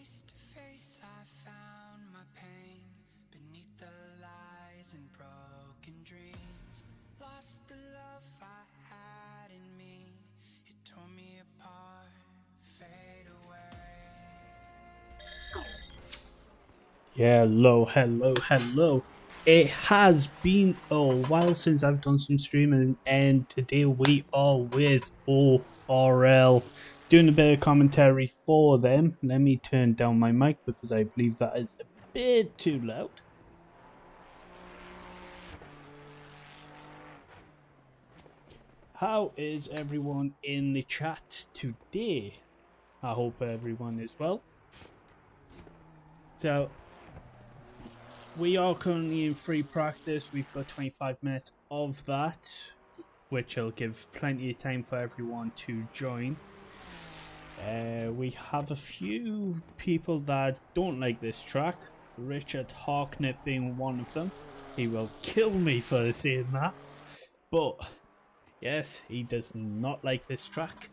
Face to face, I found my pain beneath the lies and broken dreams. Lost the love I had in me, it tore me apart, fade away. Hello, hello, hello. It has been a while since I've done some streaming, and today we are with ORL, doing a bit of commentary for them. Let me turn down my mic because I believe that is a bit too loud. How is everyone in the chat today? I hope everyone is well. So, we are currently in free practice. We've got 25 minutes of that, which will give plenty of time for everyone to join. We have a few people that don't like this track, Richard Harknett being one of them. He will kill me for saying that, but yes, he does not like this track.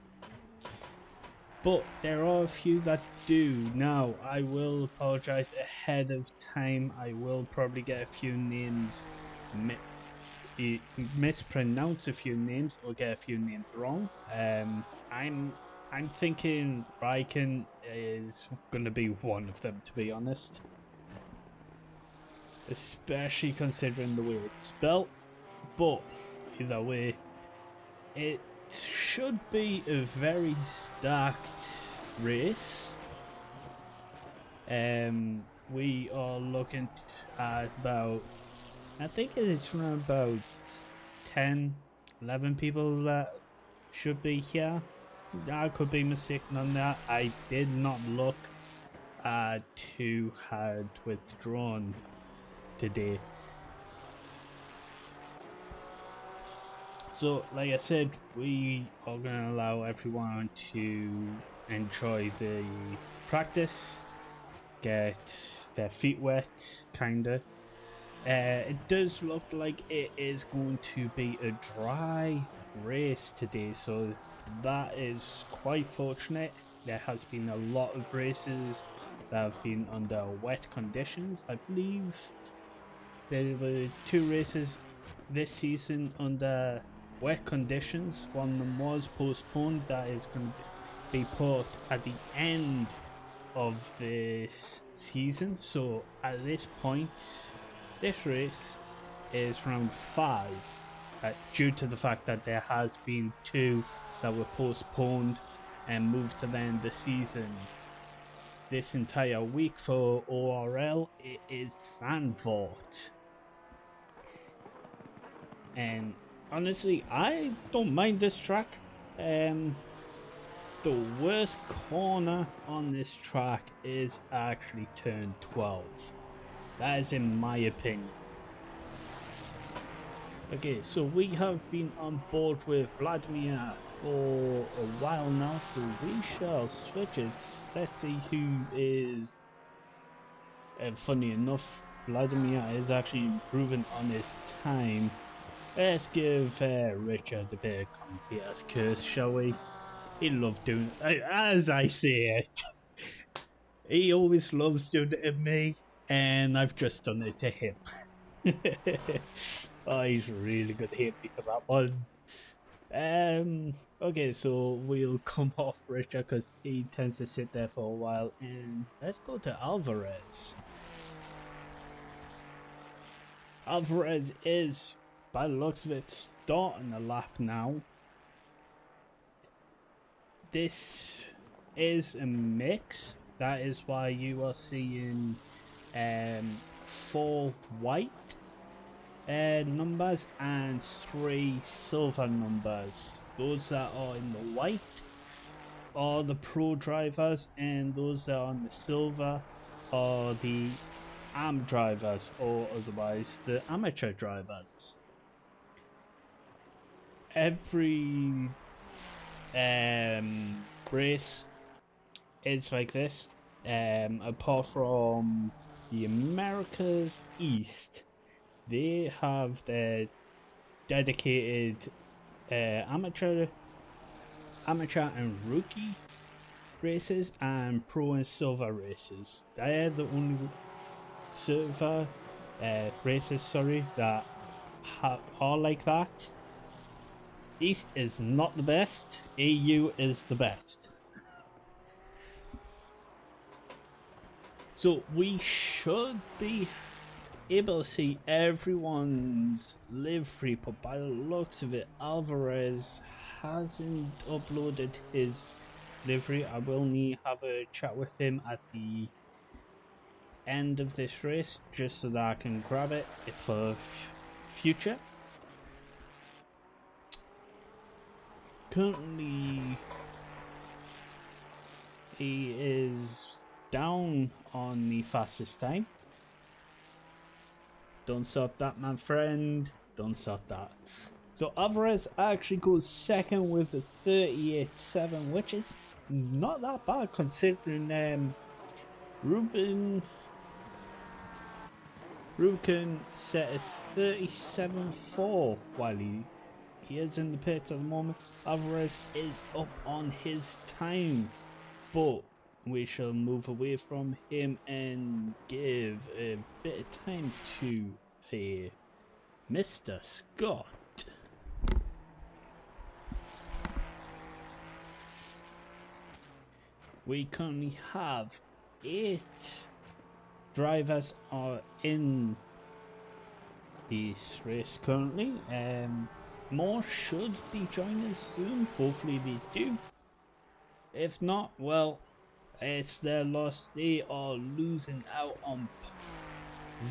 But there are a few that do. Now, I will apologise ahead of time. I will probably get a few names mispronounce a few names or get a few names wrong. I'm thinking Riken is gonna be one of them, to be honest. Especially considering the way it's spelled. But either way, it should be a very stacked race. We are looking at about, I think it's around about 10, 11 people that should be here. I could be mistaken on that. I did not look at who had withdrawn today. So, like I said, we are going to allow everyone to enjoy the practice, get their feet wet, kinda. It does look like it is going to be a dry race today, so that is quite fortunate. There has been a lot of races that have been under wet conditions. I believe there were 2 races this season under wet conditions. One of them was postponed, that is going to be put at the end of this season. So at this point, this race is round 5, due to the fact that there has been 2 that were postponed and moved to the end of the season. This entire week for ORL, it is Zandavoort. And honestly, I don't mind this track. The worst corner on this track is actually turn 12. That is in my opinion. Okay, so we have been on board with Vladimir for a while now, so we shall switch it. Let's see who is... funny enough, Vladimir is actually improving on his time. Let's give Richard a bit of Comtea's curse, shall we? He loves doing it, as I say it. He always loves doing it to me, and I've just done it to him. Oh, he's really good to hit me for that one. Okay, so we'll come off Richard because he tends to sit there for a while, and let's go to Alvarez. Alvarez is, by the looks of it, starting a lap now. This is a mix. That is why you are seeing 4 white numbers and 3 silver numbers. Those that are in the white are the pro drivers, and those that are on the silver are the am drivers, or otherwise the amateur drivers. Every race is like this, apart from the Americas East. They have their dedicated amateur and rookie races and Pro and Silver races. They're the only Silver races, sorry, that are like that. East is not the best, AU is the best. So we should be able to see everyone's livery, but by the looks of it, Alvarez hasn't uploaded his livery. I will need have a chat with him at the end of this race just so that I can grab it for future. Currently he is down on the fastest time. Don't start that, my friend. Don't start that. So Alvarez actually goes second with a 38.7, which is not that bad considering Ruben set a 37.4 while he is in the pits at the moment. Alvarez is up on his time, but we shall move away from him and give a bit of time to Mr. Scott. We currently have 8 drivers are in this race currently. More should be joining us soon. Hopefully they do. If not, well, it's their loss. They are losing out on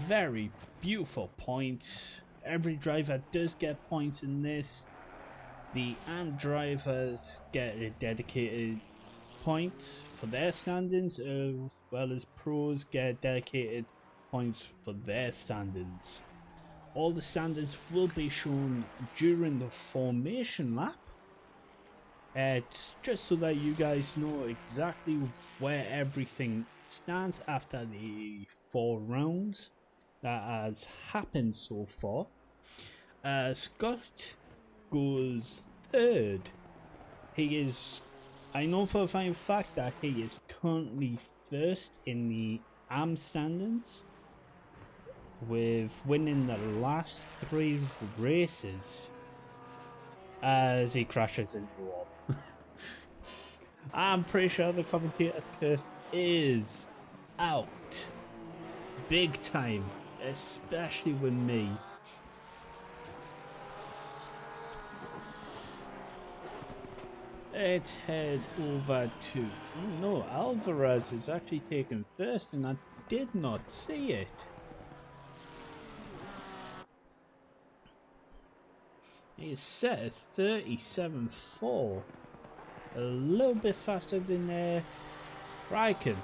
very beautiful points. Every driver does get points in this. The AMP drivers get a dedicated points for their standings, as well as pros get dedicated points for their standings. All the standings will be shown during the formation lap. It's just so that you guys know exactly where everything stands after the 4 rounds that has happened so far. Scott goes 3rd. I know for a fine fact that he is currently 1st in the AM standings, with winning the last 3 races as he crashes into the wall. I'm pretty sure the commentator's curse is out big time, especially with me. Let's head over to... Oh no, Alvarez is actually taken 1st and I did not see it. He's set at 37.4. A little bit faster than Raikkonen,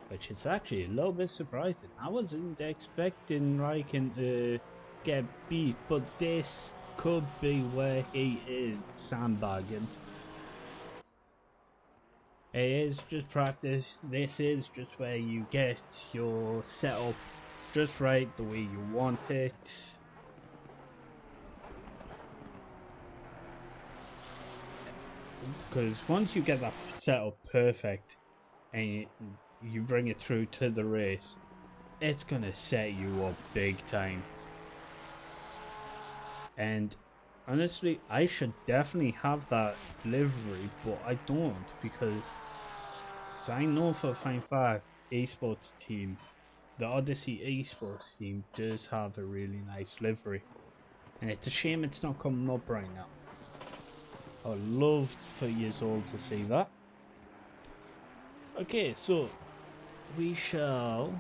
which is actually a little bit surprising. I wasn't expecting Raikkonen to get beat, but this could be where he is sandbagging. It is just practice. This is just where you get your setup just right, the way you want it. Because once you get that setup perfect and you bring it through to the race, it's gonna set you up big time. And honestly, I should definitely have that livery, but I don't, because I know for a fine fact esports team, the Odyssey esports team, does have a really nice livery, and it's a shame it's not coming up right now. I would love for you all to see that. Okay, so we shall...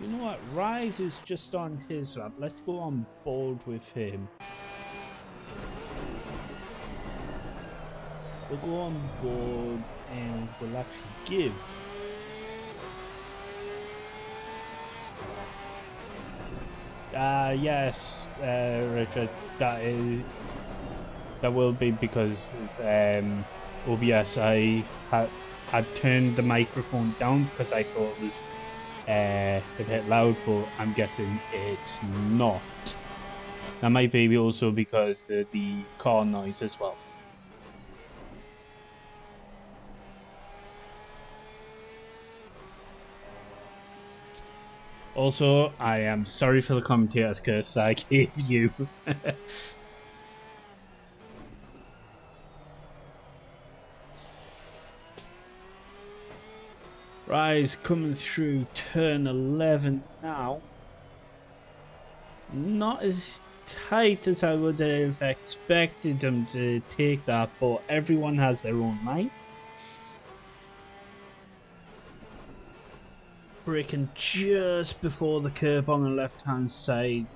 You know what? Rise is just on his lap. Let's go on board with him. We'll go on board and we'll actually give yes, Richard, that will be because OBS I had turned the microphone down because I thought it was a bit loud, but I'm guessing it's not. That might be also because of the car noise as well. Also, I am sorry for the commentator's curse I gave you. Rise coming through turn 11 now. Not as tight as I would have expected them to take that, but everyone has their own line. Braking just before the curb on the left hand side,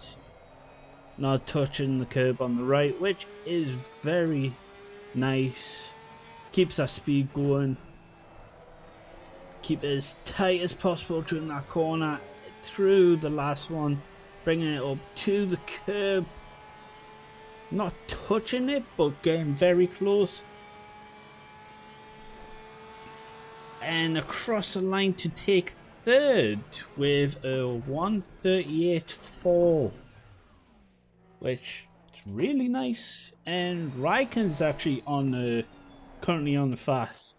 not touching the curb on the right, which is very nice. Keeps that speed going. Keep it as tight as possible during that corner, through the last one, bringing it up to the curb. Not touching it, but getting very close. And across the line to take third with a 1:38.4, which is really nice. And Raikkonen's actually on the currently on the fast.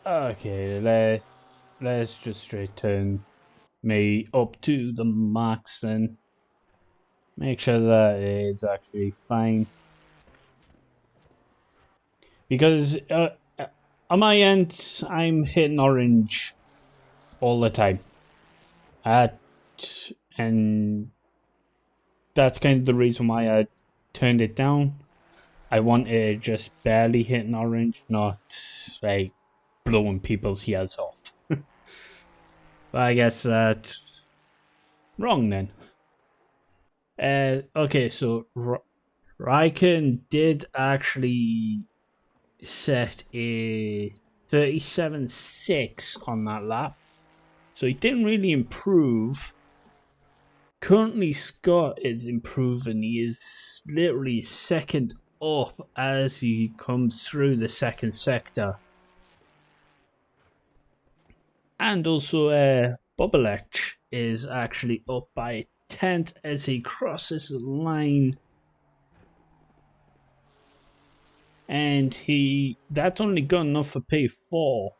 Okay, let's just straight turn me up to the max then. Make sure that is actually fine. Because on my end, I'm hitting orange all the time. And that's kind of the reason why I turned it down. I wanted just barely hitting orange, not like blowing people's ears off. But I guess that's wrong then. Okay, so Raikkonen did actually set a 37.6 on that lap, so he didn't really improve. Currently, Scott is improving. He is literally second up as he comes through the second sector. And also, Bobelech is actually up by a tenth as he crosses the line. And that's only good enough for P4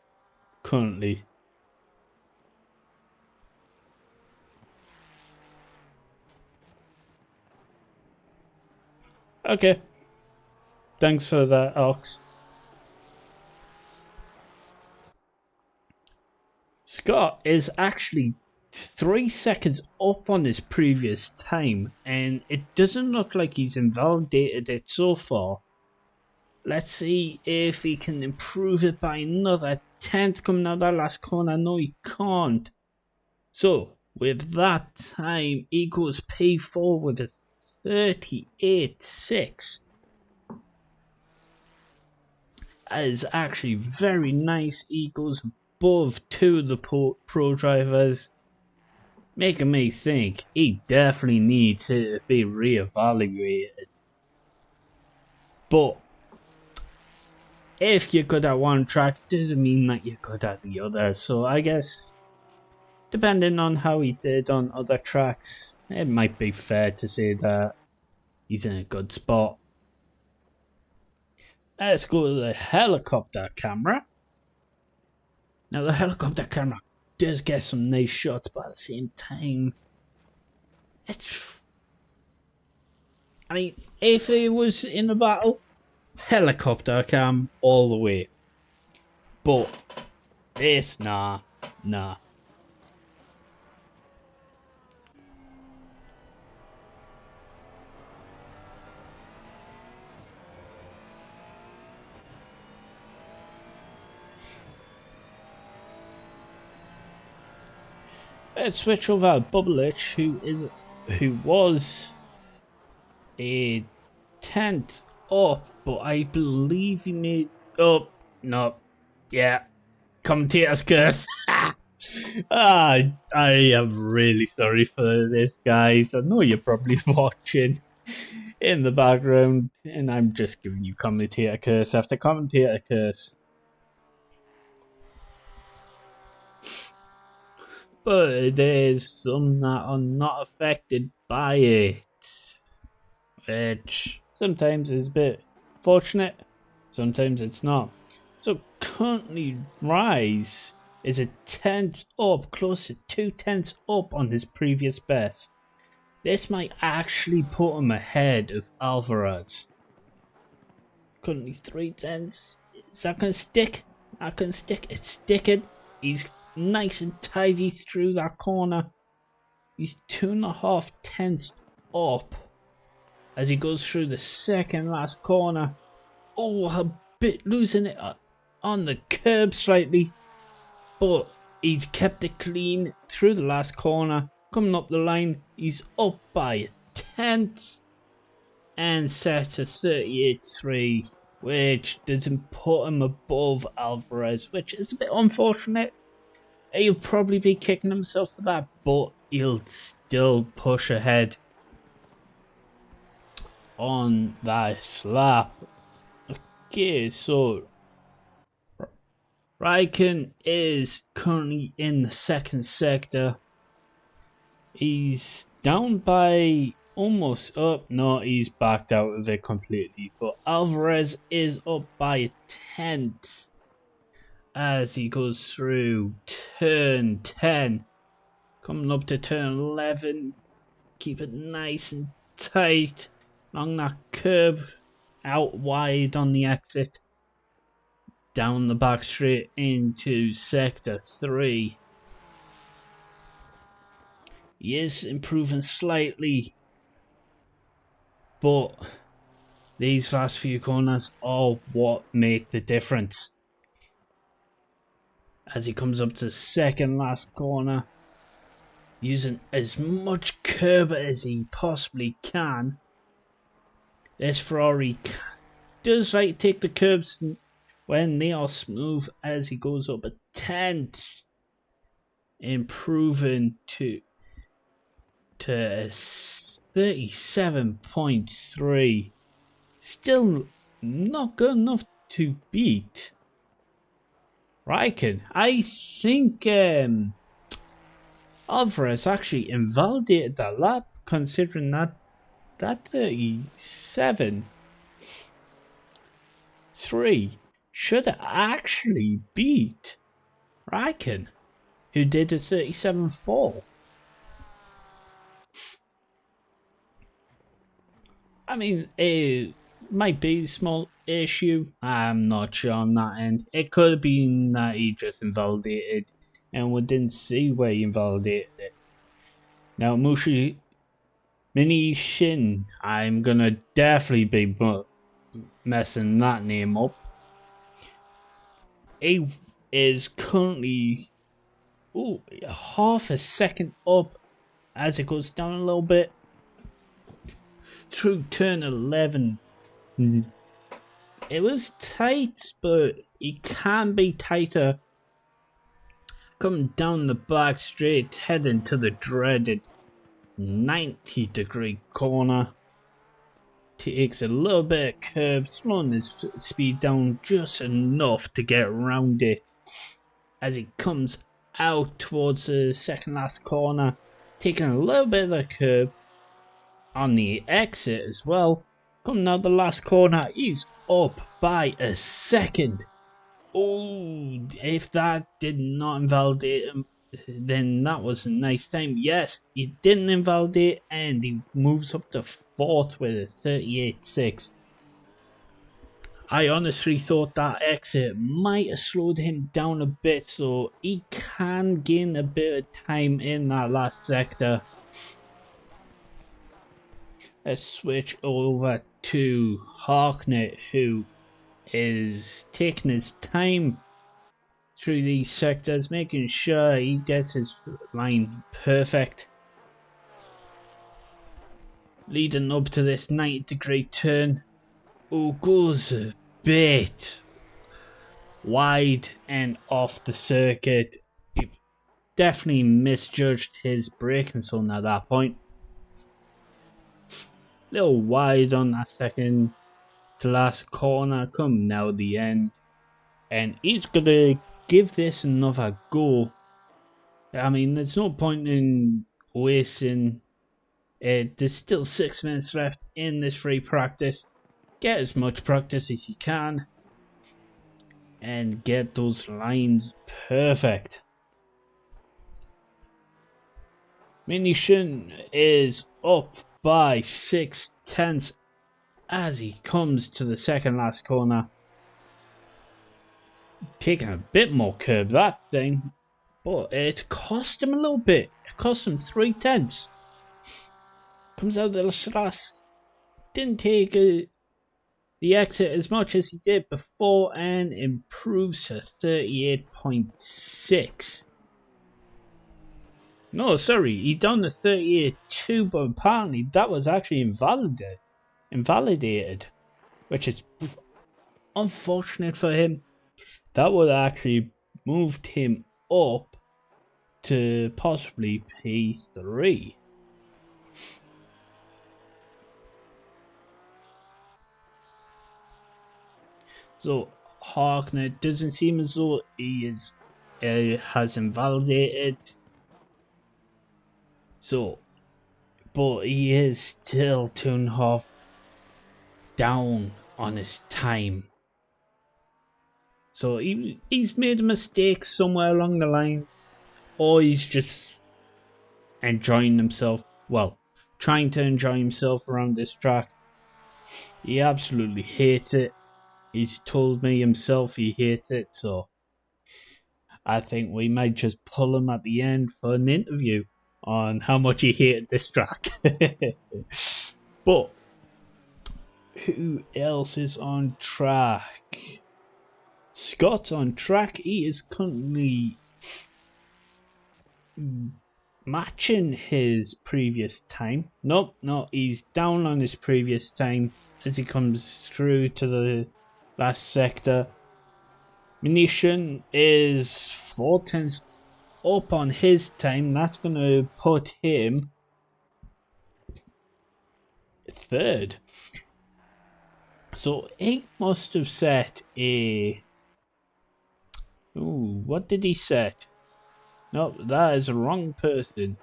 currently. Okay. Thanks for that, Ox. Scott is actually 3 seconds up on his previous time, and it doesn't look like he's invalidated it so far. Let's see if he can improve it by another tenth coming out that last corner. No, he can't. So, with that time, he goes P4 with a 38.6. That is actually very nice. He goes above two of the pro drivers, making me think he definitely needs to be re-evaluated. But if you're good at one track, it doesn't mean that you're good at the other. So I guess, depending on how he did on other tracks, it might be fair to say that he's in a good spot. Let's go to the helicopter camera. Now the helicopter camera does get some nice shots, but at the same time, I mean, if it was in a battle, helicopter cam all the way. But this, nah. Let's switch over to Bubblitch, who was a 10th up, but I believe he made no, yeah, commentator's curse. I am really sorry for this, guys. I know you're probably watching in the background, and I'm just giving you commentator curse after commentator curse. But there's some that are not affected by it. which sometimes is a bit fortunate, sometimes it's not. So currently Rise is a tenth up, close to 2/10 up on his previous best. This might actually put him ahead of Alvarez. Currently 3/10. Is that gonna stick? Not gonna stick. It's sticking. He's nice and tidy through that corner. He's 2.5 tenths up as he goes through the second last corner. Oh, a bit losing it on the curb slightly, but he's kept it clean through the last corner. Coming up the line, he's up by a tenth and set to 38.3, which doesn't put him above Alvarez, which is a bit unfortunate. He'll probably be kicking himself for that, but he'll still push ahead on that lap. Okay, so Raikkonen is currently in the second sector. He's down by almost up. No, he's backed out of it completely. But Alvarez is up by a tenth as he goes through turn 10. Coming up to turn 11. Keep it nice and tight along that curb. Out wide on the exit. Down the back straight into sector 3. He is improving slightly, but these last few corners are what make the difference. As he comes up to the second last corner, using as much curb as he possibly can. This Ferrari does like take the curbs when they are smooth, as he goes up a tenth, improving to 37.3. Still not good enough to beat Raikkonen. I think Alvarez actually invalidated that lap, considering that 37.3 should have actually beat Raikkonen, who did a 37.4. I mean, it might be a small issue. I'm not sure on that end. It could have been that he just invalidated and we didn't see where he invalidated it. Now, Mini Shin, I'm gonna definitely be messing that name up. He is currently half a second up as it goes down a little bit through turn 11. It was tight, but it can be tighter. Coming down the back straight, heading to the dreaded 90-degree corner. Takes a little bit of curb, slowing his speed down just enough to get around it. As he comes out towards the second last corner, taking a little bit of the curb on the exit as well. Coming out the last corner, he's up by a second. Oh, if that did not invalidate him, then that was a nice time. Yes, he didn't invalidate, and he moves up to 4th with a 38.6. I honestly thought that exit might have slowed him down a bit, so he can gain a bit of time in that last sector. Let's switch over to Harknett, who is taking his time through these sectors, making sure he gets his line perfect. Leading up to this 90-degree turn, goes a bit wide and off the circuit. He definitely misjudged his braking zone at that point. Little wide on that second to last corner, come now the end, and he's gonna give this another go. I mean, there's no point in wasting There's still 6 minutes left in this free practice. Get as much practice as you can and get those lines perfect. Minishin is up by 6/10 as he comes to the second last corner. Taking a bit more curb, that thing, but it cost him a little bit. It cost him 3/10. Comes out of the last. Didn't take the exit as much as he did before and improves to 38.6. No, sorry, he done the 38.2, but apparently that was actually invalidated, which is unfortunate for him. That would actually moved him up to possibly P3. So Harkner doesn't seem as though he has invalidated. So, but he is still 2.5 down on his time. So he's made a mistake somewhere along the line, or he's just enjoying himself. Well, trying to enjoy himself around this track. He absolutely hates it. He's told me himself he hates it, so I think we might just pull him at the end for an interview on how much he hated this track. But who else is on track? Scott's on track. He is currently matching his previous time. Nope, no, he's down on his previous time as he comes through to the last sector. Munition is 4/10 up on his time. That's going to put him third. So he must have set a... Ooh, what did he set? Nope, that is the wrong person.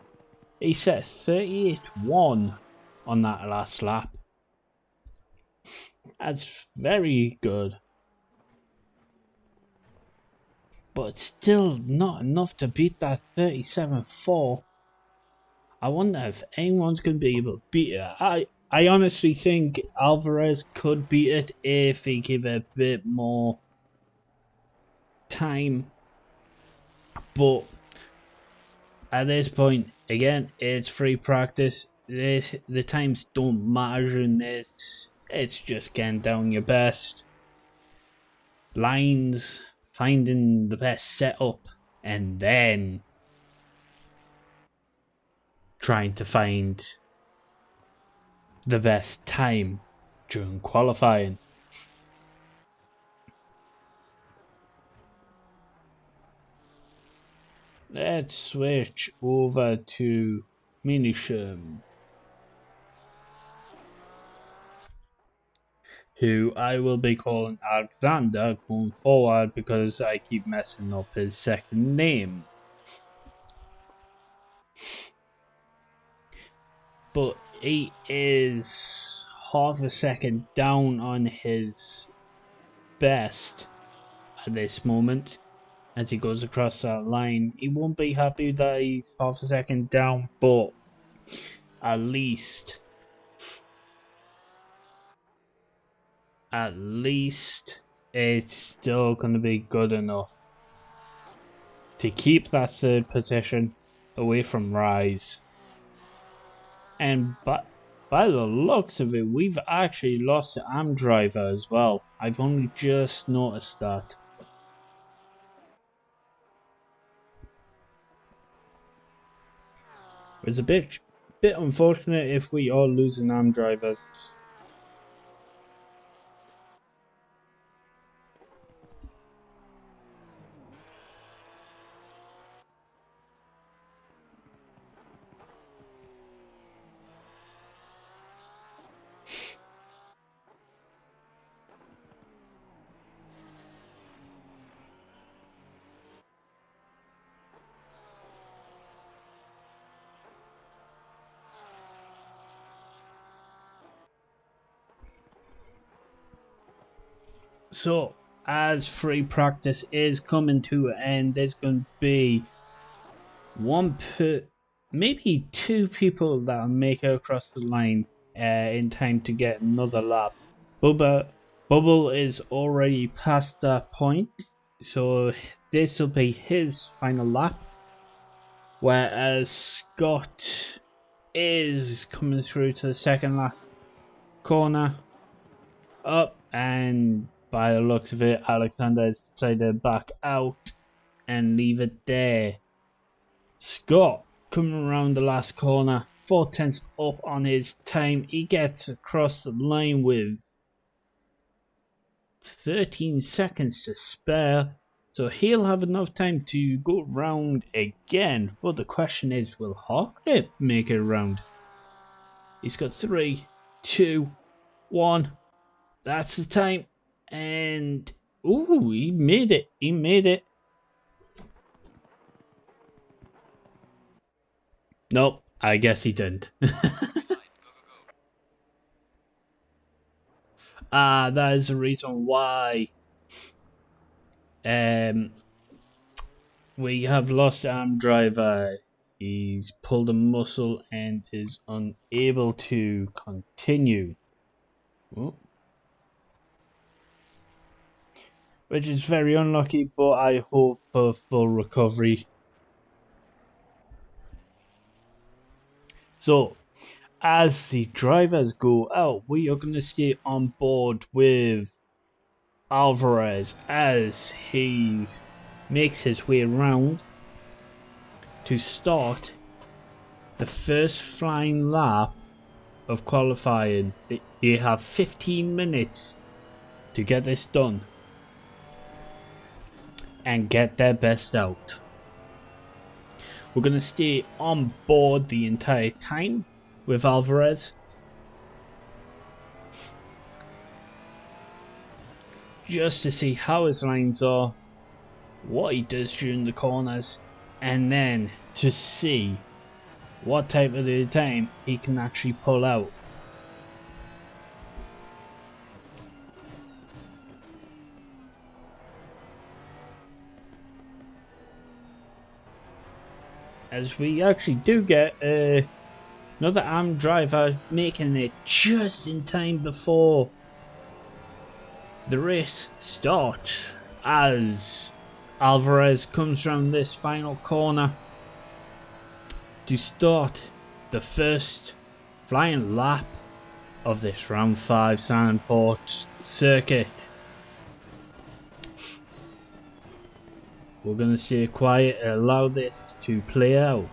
He set 38.1 on that last lap. That's very good. But still not enough to beat that 37.4. I wonder if anyone's going to be able to beat it. I honestly think Alvarez could beat it if he give it a bit more time. But at this point, again, it's free practice. The times don't matter in this. It's just getting down your best lines, finding the best setup, and then trying to find the best time during qualifying. Let's switch over to Minisham, who I will be calling Alexander going forward because I keep messing up his second name. But he is half a second down on his best at this moment as he goes across that line. He won't be happy that he's half a second down, but at least it's still going to be good enough to keep that third position away from Rise. And by the looks of it, we've actually lost the AM driver as well. I've only just noticed that. It's a bit unfortunate if we are losing AM drivers. So, as free practice is coming to an end, there's going to be maybe two people that'll make it across the line in time to get another lap. Bubble is already past that point, so this will be his final lap. Whereas Scott is coming through to the second lap corner up, and by the looks of it, Alexander has decided to back out and leave it there. Scott coming around the last corner, 4/10 up on his time. He gets across the line with 13 seconds to spare, so he'll have enough time to go round again. But the question is, will Hawklip make it around? He's got 3, 2, 1. That's the time. And ooh, he made it. He made it. Nope, I guess he didn't. That is the reason why we have lost arm driver. He's pulled a muscle and is unable to continue. Oh. Which is very unlucky, but I hope for full recovery. So, as the drivers go out, we are going to stay on board with Alvarez as he makes his way around to start the first flying lap of qualifying. They have 15 minutes to get this done and get their best out. We're going to stay on board the entire time with Alvarez, just to see how his lines are, what he does during the corners, and then to see what type of the time he can actually pull out. As we actually do get another armed driver making it just in time before the race starts, as Alvarez comes round this final corner to start the first flying lap of this round 5 Zandavoort circuit. We're going to stay quiet and allow this to play out.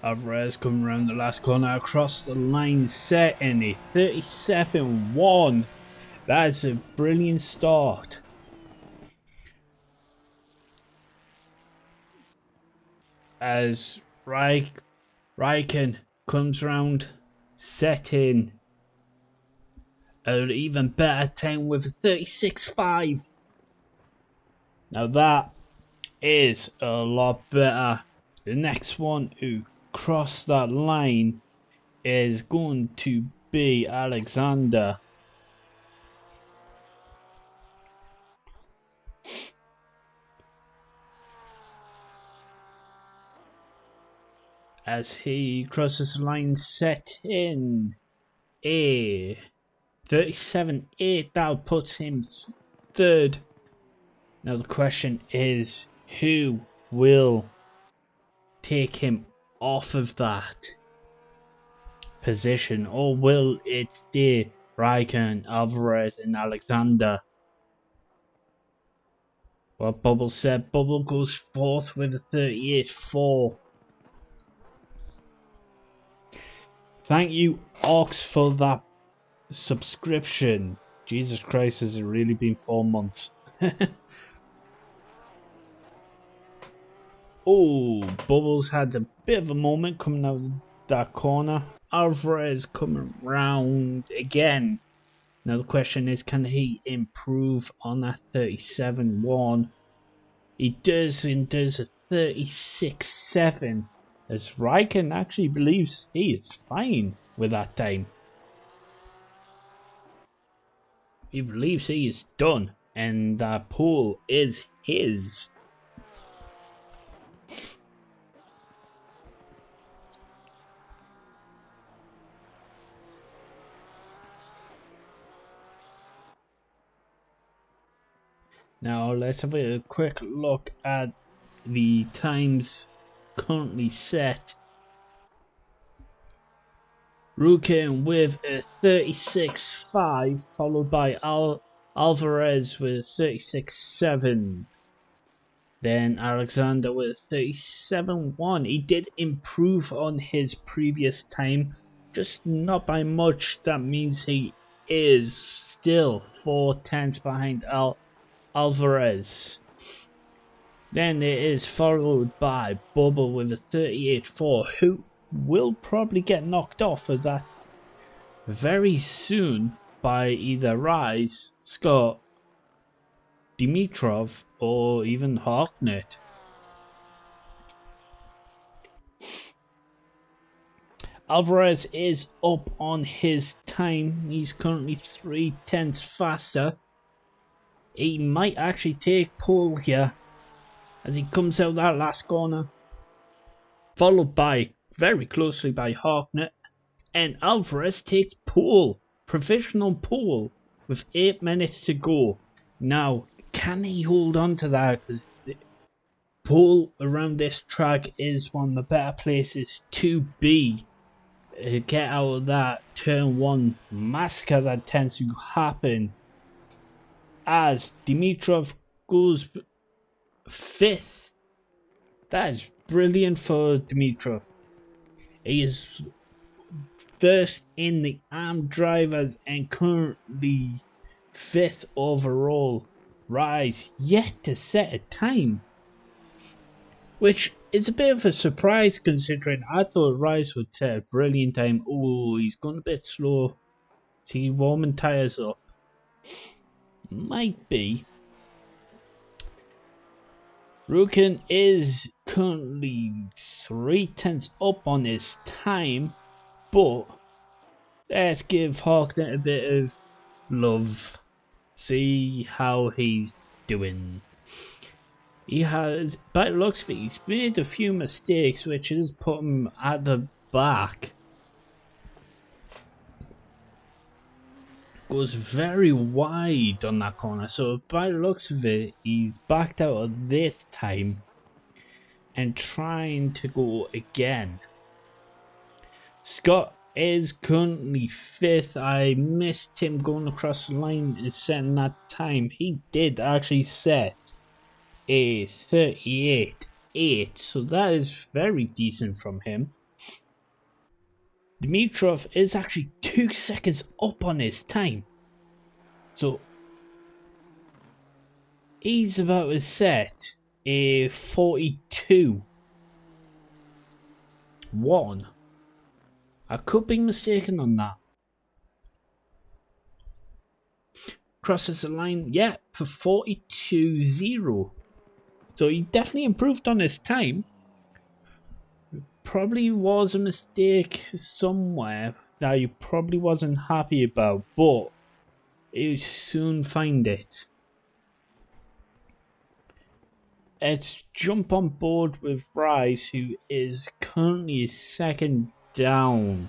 Alvarez coming around the last corner across the line, setting a 37-1. That is a brilliant start. As Raikkonen comes round, setting an even better time with a 36.5. Now that is a lot better The next one who crossed that line is going to be Alexander. As he crosses the line, set in a 37.8, that puts him third. Now the question is, who will take him off of that position, or will it stay Raikkonen, Alvarez and Alexander? Well, Bubble said Bubble goes fourth with a 38.4. Thank you, Ox, for that subscription. Jesus Christ, has it really been 4 months? Oh, Bubbles had a bit of a moment coming out of that corner. Alvarez coming round again. Now the question is, can he improve on that 37.1? He does, and does a 36.7. As Raikkonen actually believes he is fine with that time. He believes he is done, and that pole is his. Now let's have a quick look at the times currently set. Rukin with a 36.5, followed by Alvarez with 36.7. Then Alexander with 37.1. He did improve on his previous time, just not by much. That means he is still 4 tenths behind Alvarez. Then it is followed by Bubble with a 38.4, who will probably get knocked off of that very soon by either Rise, Scott, Dimitrov, or even Harknett. Alvarez is up on his time. He's currently 3 tenths faster. He might actually take pole here as he comes out that last corner, followed by very closely by Harknett, and Alvarez takes pole, provisional pole, with 8 minutes to go. Now, can he hold on to that? Because the pole around this track is one of the better places to be. Get out of that turn 1 massacre that tends to happen, as Dimitrov goes 5th. That is brilliant for Dimitrov. He is first in the armed drivers and currently 5th overall. Rise yet to set a time, which is a bit of a surprise considering I thought Rise would set a brilliant time. Oh, he's gone a bit slow. See, warming tyres up. Might be. Rukin is currently 3 tenths up on his time, but let's give Harknett a bit of love. See how he's doing. He has, by the looks of it, he's made a few mistakes which has put him at the back. Goes very wide on that corner, so by the looks of it, he's backed out of this time and trying to go again. Scott is currently 5th. I missed him going across the line and setting that time. He did actually set a 38.8, so that is very decent from him. Dimitrov is actually 2 seconds up on his time, so he's about to set a 42.1. I could be mistaken on that. Crosses the line, yeah, for 42.0. So he definitely improved on his time. probably was a mistake somewhere that he probably wasn't happy about, but he'll soon find it. Let's jump on board with Rise, who is currently second down.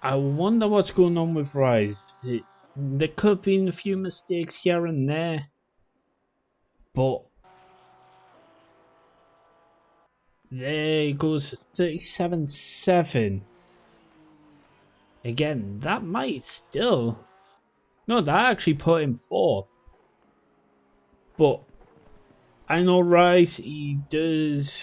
I wonder what's going on with Rise. There could have been a few mistakes here and there, but there goes 37-7. Again, that might still... No, that actually put him fourth. But I know Rice, he does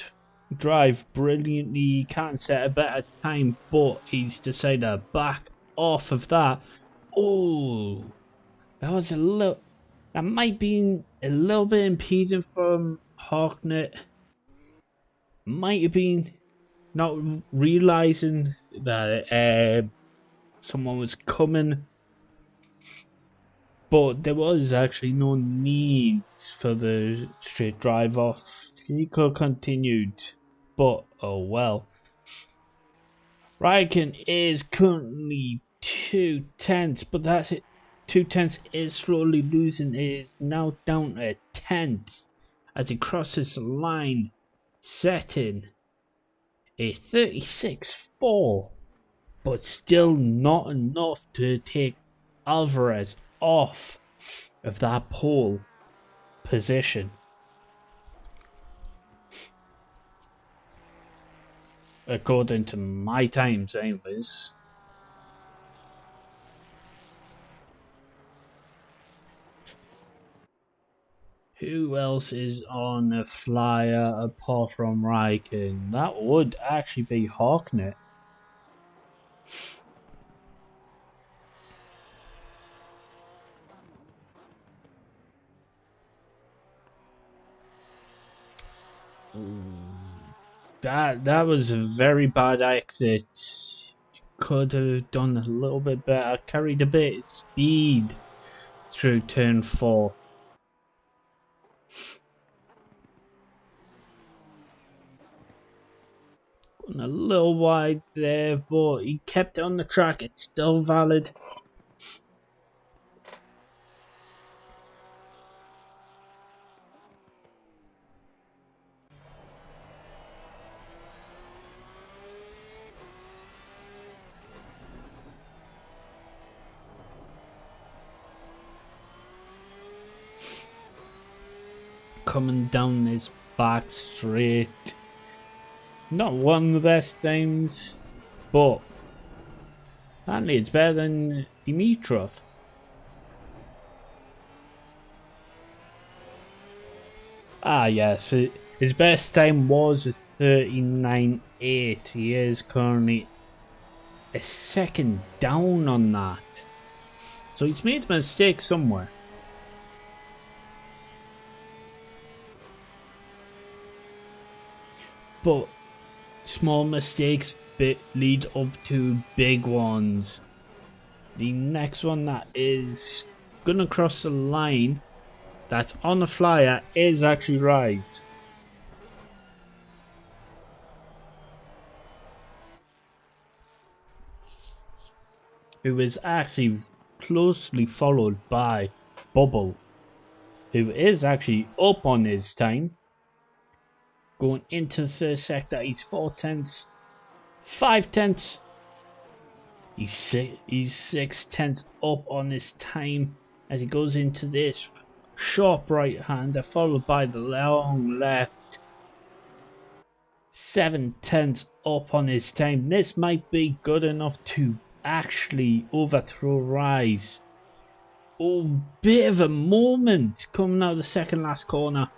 drive brilliantly, he can't set a better time, but he's decided to back off of that. Oh, that was a little... That might be a little bit impeding from Harknett. Might have been not realising that someone was coming. But there was actually no need for the straight drive off. He could have continued. But oh well. Raikkonen is currently 2/10, but that's it. 2/10 is slowly losing. It is now down to 10th as he crosses the line, setting a 36-4, but still not enough to take Alvarez off of that pole position. According to my times anyways. Who else is on a flyer apart from Raikkonen? That would actually be Harknett. That was a very bad exit. Could have done a little bit better. Carried a bit of speed through turn 4. Going a little wide there, but he kept it on the track. It's still valid. Coming down this back straight. Not one of the best times, but apparently it's better than Dimitrov. Ah yes, his best time was 39.8. He is currently a second down on that. So he's made a mistake somewhere. But small mistakes lead up to big ones. The next one that is gonna cross the line, that's on the flyer, is actually Rise. Who is actually closely followed by Bubble, who is actually up on his time. Going into the third sector, he's 4/10, 5/10. He's 6/10 up on his time as he goes into this sharp right hander, followed by the long left. 7/10 up on his time. This might be good enough to actually overthrow Rise. Oh, bit of a moment coming out of the second last corner.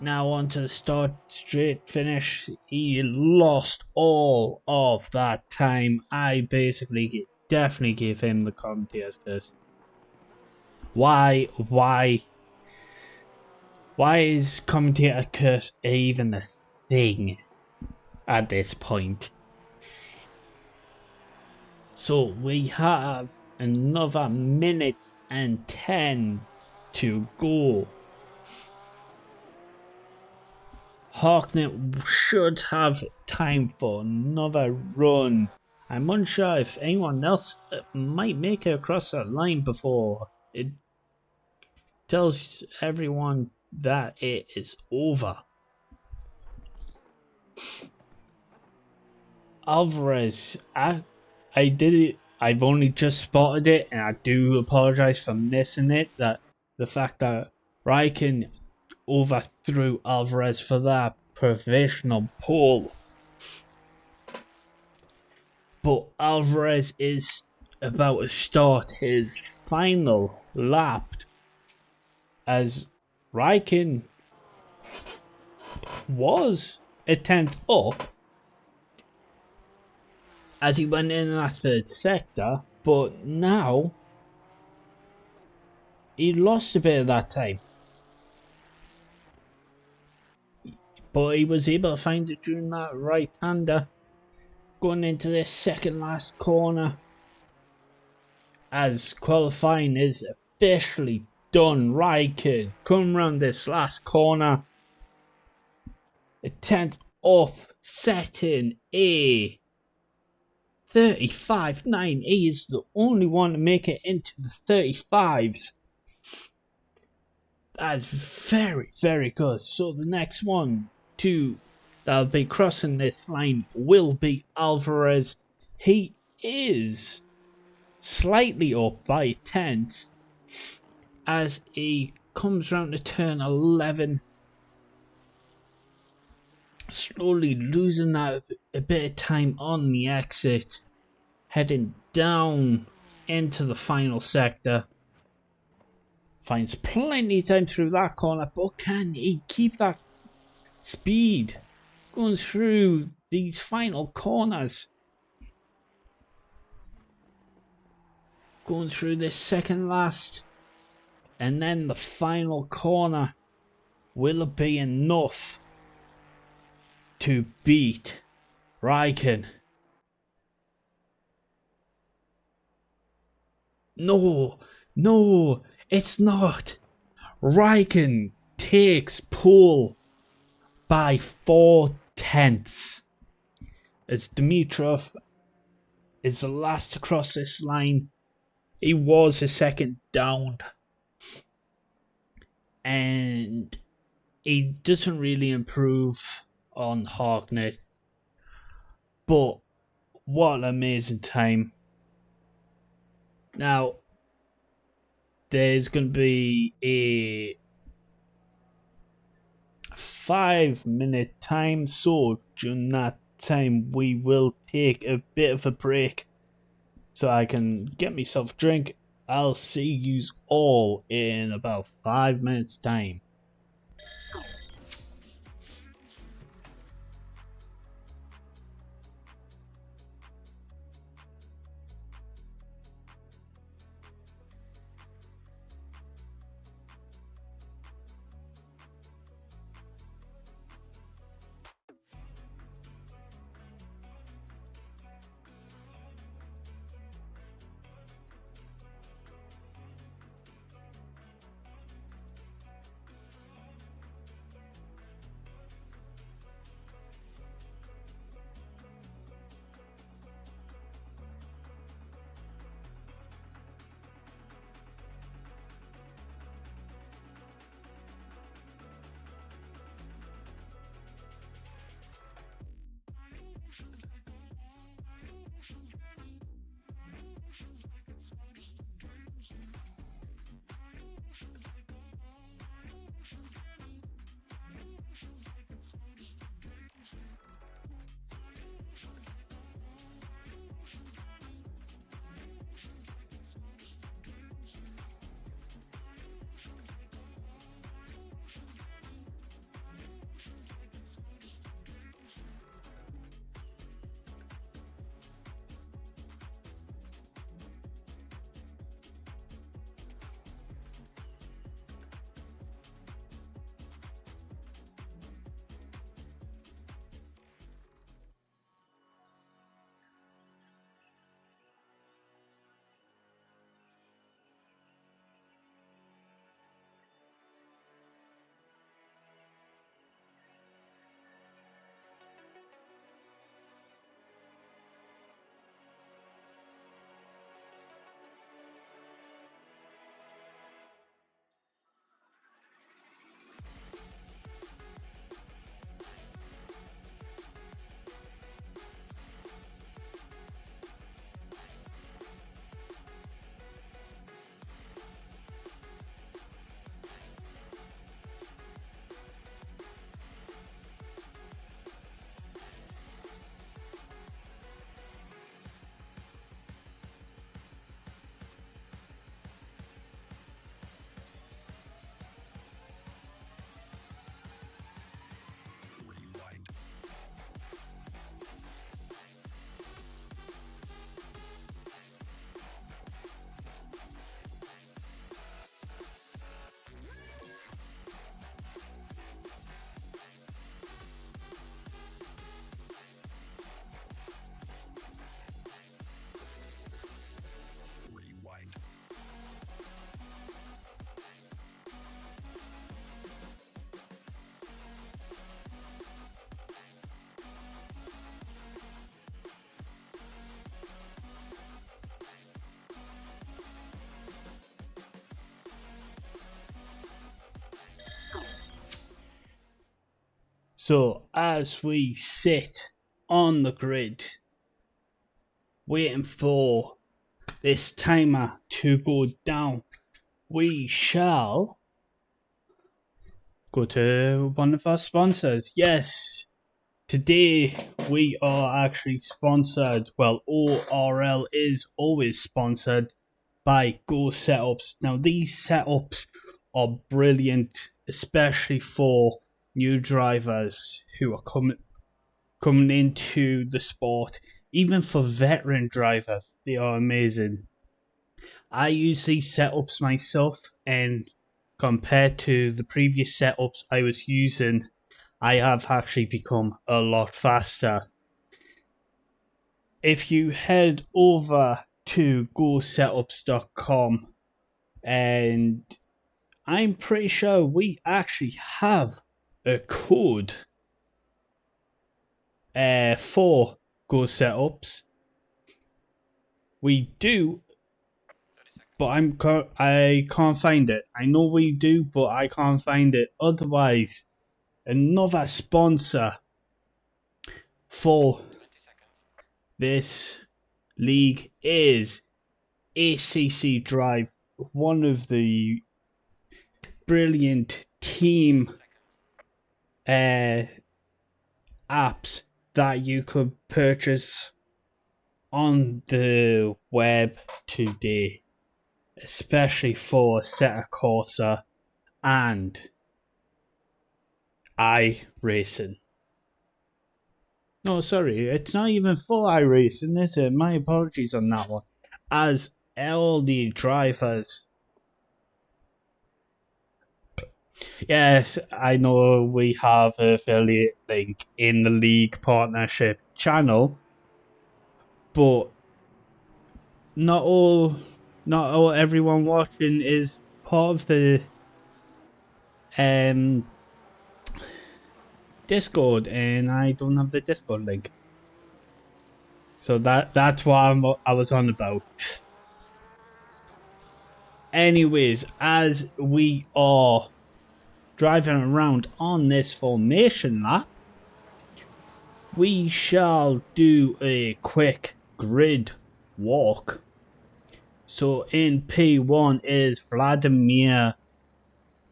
Now on to the start straight finish. He lost all of that time. I basically definitely gave him the commentator's curse. Why is commentator curse even a thing at this point? So we have another minute and 10 to go. Harknett should have time for another run. I'm unsure if anyone else might make it across that line before it tells everyone that it is over. Alvarez, I did it. I've only just spotted it, and I do apologize for missing it. That the fact that Raikkonen overthrew Alvarez for that provisional pole. But Alvarez is about to start his final lap as Raikkonen was a tenth up as he went in that third sector, but now he lost a bit of that time. But he was able to find it during that right-hander going into this second last corner as qualifying is officially done. Raikkonen come round this last corner, a 10th up, setting a 35.9. He is the only one to make it into the 35s. That's very, very good. So the next one that'll be crossing this line will be Alvarez. He is slightly up by a tenth as he comes round to turn 11, slowly losing that a bit of time on the exit, heading down into the final sector. Finds plenty of time through that corner, but can he keep that speed going through these final corners? Going through this second last and then the final corner. Will it be enough to beat Raikkonen? No, it's not. Raikkonen takes pole by 4/10 as Dimitrov is the last to cross this line. He was a second down, and he doesn't really improve on Harknett, but what an amazing time. Now there's going to be a 5-minute time, so during that time we will take a bit of a break so I can get myself a drink. I'll see you all in about 5 minutes time. So as we sit on the grid, waiting for this timer to go down, we shall go to one of our sponsors. Yes, today we are actually sponsored. Well, ORL is always sponsored by Go Setups. Now these setups are brilliant, especially for new drivers who are coming into the sport. Even for veteran drivers, they are amazing. I use these setups myself, and compared to the previous setups I was using, I have actually become a lot faster. If you head over to gosetups.com, and I'm pretty sure we actually have a code for Go Setups. We do, but I can't find it. I know we do, but I can't find it. Otherwise, another sponsor for this league is ACC Drive, one of the brilliant team apps that you could purchase on the web today, especially for Assetto Corsa and iRacing. No, sorry, it's not even for iRacing, is it? My apologies on that one. As all the drivers. Yes, I know we have an affiliate link in the league partnership channel, but not all everyone watching is part of the Discord, and I don't have the Discord link. So that's what I was on about. Anyways, as we are driving around on this formation lap, we shall do a quick grid walk. So in P1 is Vladimir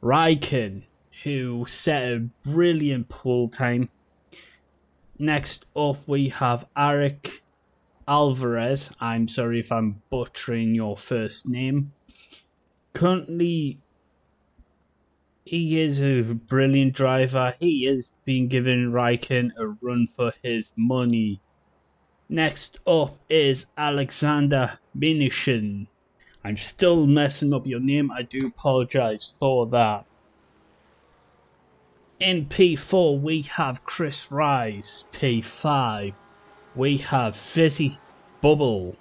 Raikkonen, who set a brilliant pole time. Next up we have Eric Alvarez. I'm sorry if I'm butchering your first name. Currently, he is a brilliant driver. He is being given Raikkonen a run for his money. Next up is Alexander Minishin. I'm still messing up your name. I do apologize for that. In P4 we have Chris Rice. P5 we have Fizzy Bubble.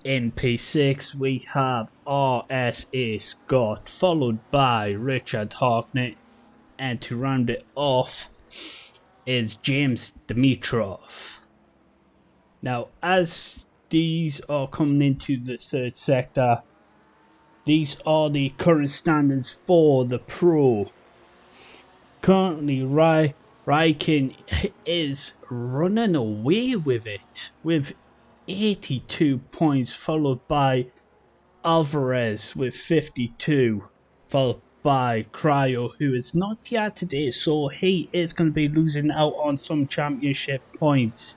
In P6 we have RSA Scott, followed by Richard Harknett, and to round it off is James Dimitrov. Now, as these are coming into the third sector, these are the current standards for the Pro. Currently, Raikkonen is running away with it, with 82 points, followed by Alvarez with 52, followed by Cryo, who is not here today, so he is going to be losing out on some championship points.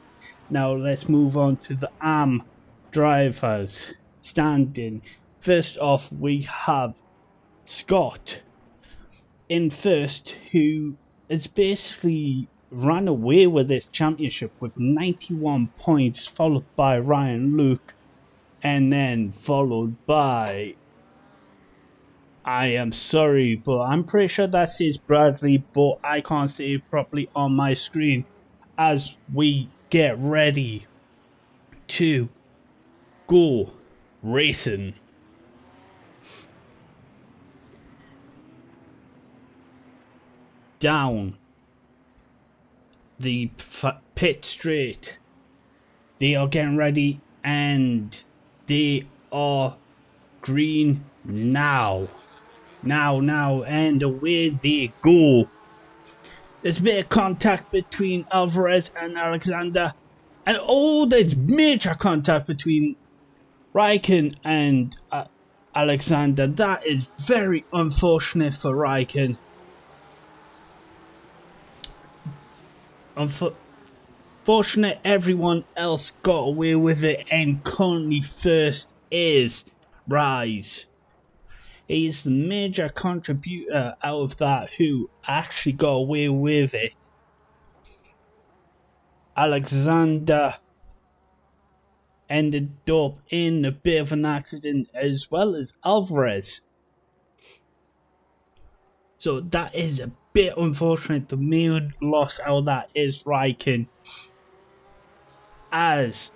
Now let's move on to the AM drivers standing. First off, we have Scott in first, who has basically ran away with this championship with 91 points, followed by Ryan Luke, and then followed by, I am sorry, but I'm pretty sure that says Bradley, but I can't see it properly on my screen as we get ready to go racing. Down the pit straight. They are getting ready and they are green now. Now, and away they go. There's a bit of contact between Alvarez and Alexander. And oh, there's major contact between Raikkonen and Alexander. That is very unfortunate for Raikkonen. Unfortunate everyone else got away with it, and currently first is Rise. He is the major contributor out of that who actually got away with it. Alexander ended up in a bit of an accident as well as Alvarez. So that is a bit unfortunate. The main loss out of that is Raikkonen, as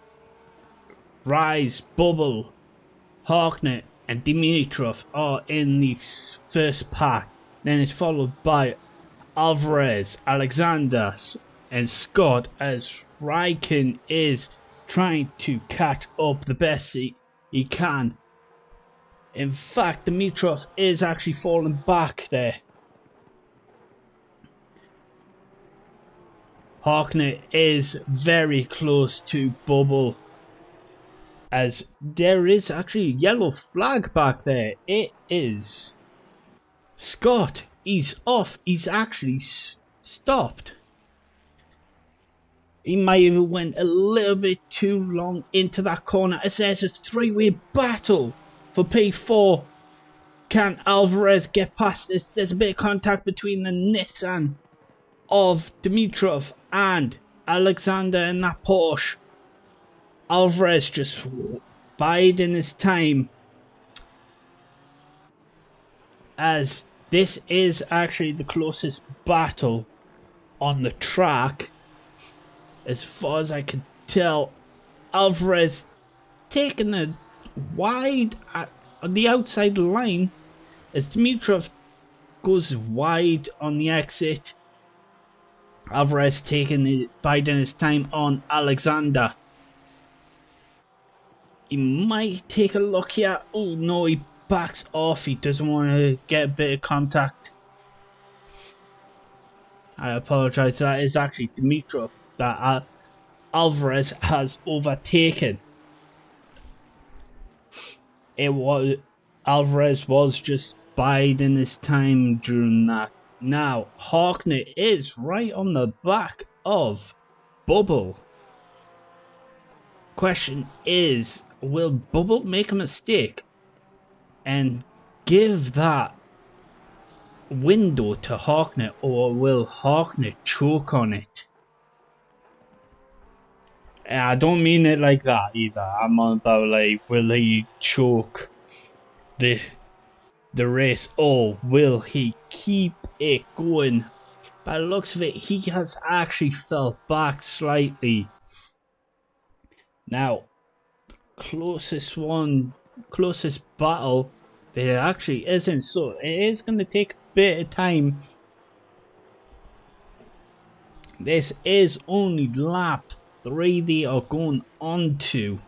Rise, Bubble, Harknett and Dimitrov are in the first pack. Then it's followed by Alvarez, Alexander and Scott, as Raikkonen is trying to catch up the best he can. In fact, Dimitrov is actually falling back there. Harknett is very close to Bubble, as there is actually a yellow flag back there. It is Scott. He's off. He's actually stopped. He might have went a little bit too long into that corner, as there's a three-way battle for P4. Can Alvarez get past this? There's a bit of contact between the Nissan of Dimitrov and Alexander in that Porsche. Alvarez just biding his time, as this is actually the closest battle on the track. As far as I can tell, Alvarez taking a wide on the outside line as Dimitrov goes wide on the exit. Alvarez biding his time on Alexander. He might take a look here. Oh no, he backs off. He doesn't want to get a bit of contact. I apologize. That is actually Dimitrov that Alvarez has overtaken. Alvarez was just biding his time during that. Now Harknett is right on the back of Bubble. Question is, will Bubble make a mistake and give that window to Harknett, or will Harknett choke on it? And I don't mean it like that either. I'm on about like, will he choke the race, or will he keep it going? By the looks of it, he has actually fell back slightly. Now, closest battle there actually isn't, so it is going to take a bit of time. This is only lap 3 they are going on to.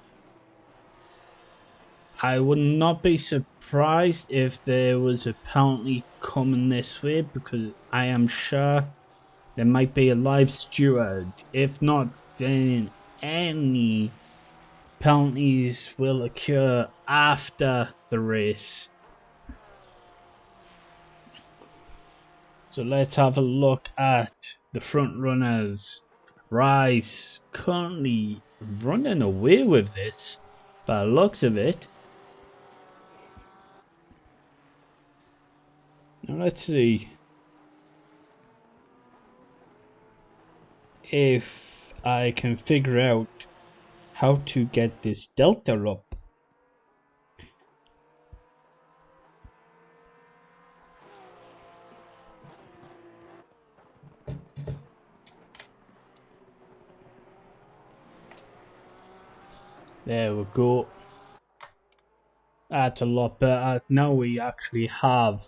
I would not be surprised if there was a penalty coming this way, because I am sure there might be a live steward. If not, then any penalties will occur after the race. So let's have a look at the front runners. Rice currently running away with this by the looks of it. Now let's see if I can figure out how to get this delta up. There we go. That's a lot better. Now we actually have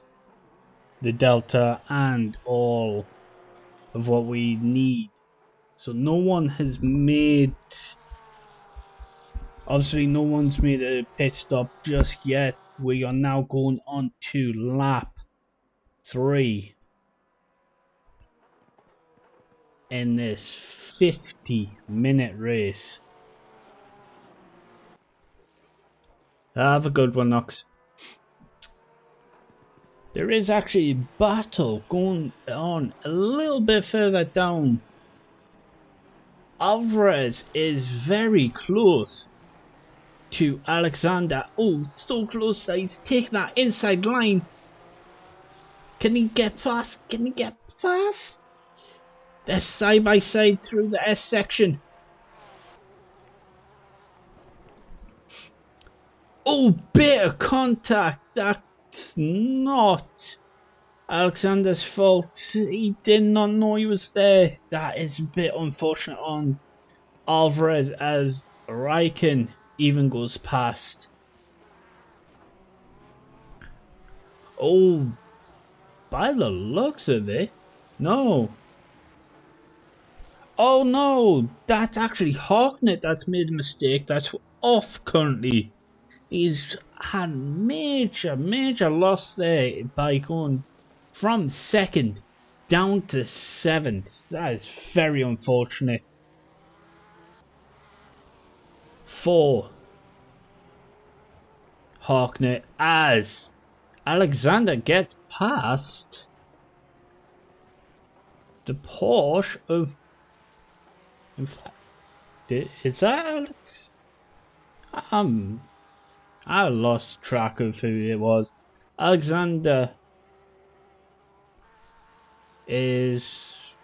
the delta and all of what we need. So no one has made, obviously no one's made a pit stop just yet. We are now going on to lap 3. in this 50-minute race. Have a good one, Knox. There is actually a battle going on a little bit further down. Alvarez is very close to Alexander. Oh, so close that he's taking that inside line. Can he get past? Can he get past? They're side by side through the S section. Oh, bit of contact. That's not Alexander's fault. He did not know he was there. That is a bit unfortunate on Alvarez as Raikkonen even goes past. Oh, by the looks of it, no. Oh no, that's actually Harknett that's made a mistake. That's off currently. He's had major loss there by going from second down to 7th. That is very unfortunate for Harknett as Alexander gets past the Porsche of... In fact, is that Alex? I lost track of who it was. Alexander is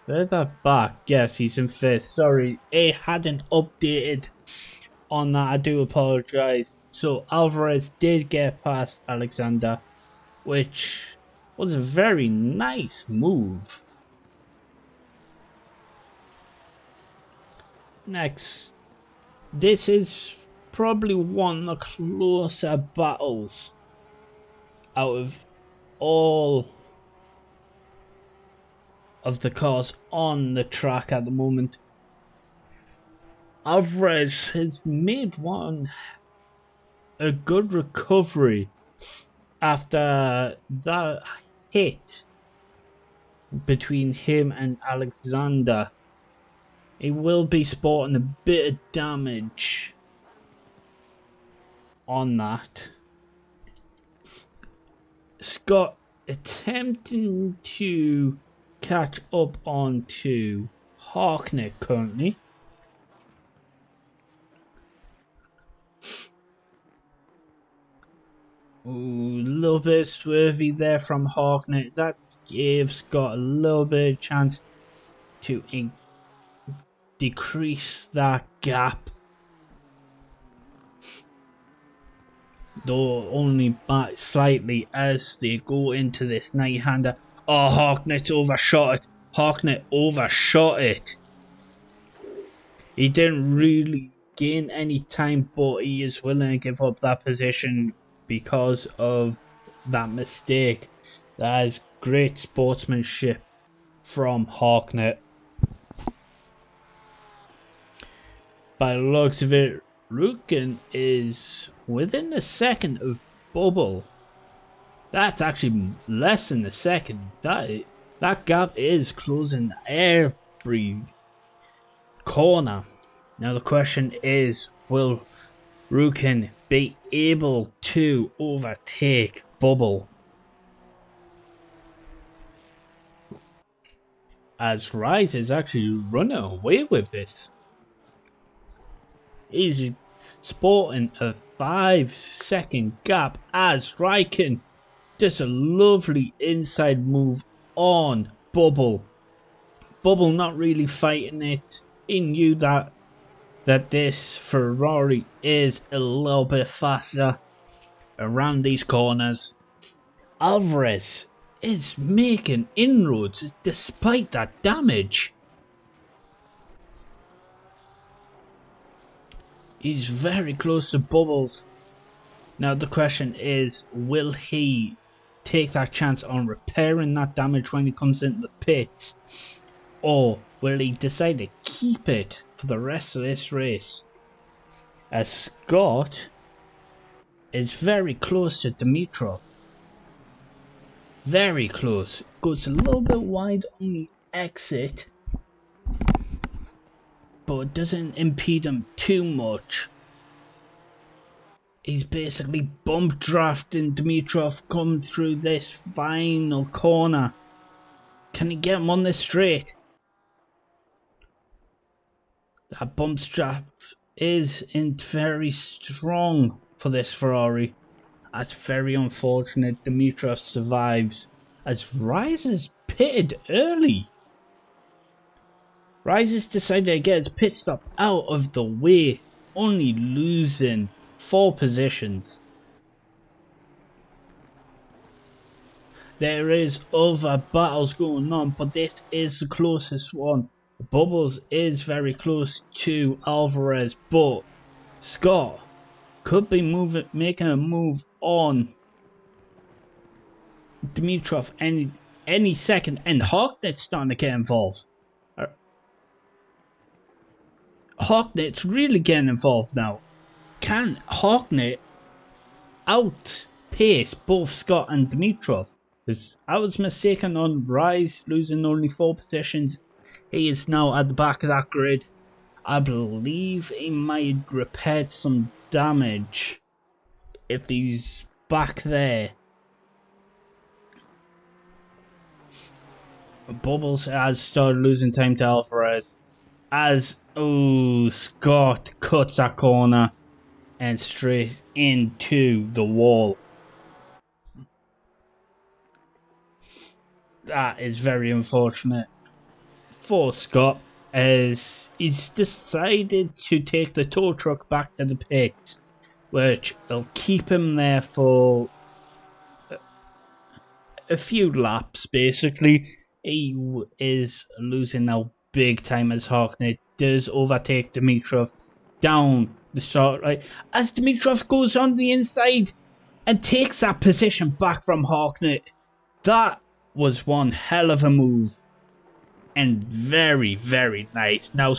further back. Yes, he's in 5th. Sorry, it hadn't updated on that. I do apologise. So Alvarez did get past Alexander, which was a very nice move. Next, this is probably one of the closer battles out of all of the cars on the track at the moment. Alvarez has made a good recovery after that hit between him and Alexander. He will be sporting a bit of damage on that. Scott attempting to catch up onto Harknett currently. Ooh, a little bit swervy there from Harknett. That gave Scott a little bit of chance to decrease that gap. Though only by slightly as they go into this night-hander. Oh, Harknett overshot it. Harknett overshot it. He didn't really gain any time, but he is willing to give up that position because of that mistake. That is great sportsmanship from Harknett. By the looks of it, Rukin is within a second of Bubble. That's actually less than a second. That gap is closing every corner. Now the question is, will Rukin be able to overtake Bubble? As Rise is actually running away with this. He's sporting a 5-second gap as Raikkonen does a lovely inside move on Bubble. Bubble not really fighting it. He knew that this Ferrari is a little bit faster around these corners. Alvarez is making inroads despite that damage. He's very close to Bubbles. Now the question is, will he take that chance on repairing that damage when he comes into the pits? Or will he decide to keep it for the rest of this race? As Scott is very close to Dimitrov. Very close. Goes a little bit wide on the exit. but it doesn't impede him too much. He's basically bump drafting Dimitrov coming through this final corner. Can he get him on the straight? That bump draft isn't very strong for this Ferrari. That's very unfortunate. Dimitrov survives as Rise is pitted early. Rise has decided to get his pit stop out of the way, only losing 4 positions. There is other battles going on, but this is the closest one. Bubbles is very close to Alvarez, but Scott could be making a move on Dimitrov any second, and Harknet's starting to get involved. Harknet's really getting involved now. Can Harknet outpace both Scott and Dimitrov? Because I was mistaken on Rise losing only 4 positions. He is now at the back of that grid. I believe he might repair some damage if he's back there. Bubbles has started losing time to Alvarez. Scott cuts that corner and straight into the wall. That is very unfortunate for Scott, as he's decided to take the tow truck back to the pit, which will keep him there for a few laps. Basically, he is losing now big time as Harknet does overtake Dimitrov down the start right as Dimitrov goes on the inside and takes that position back from Harknet. That was one hell of a move and very, very nice. Now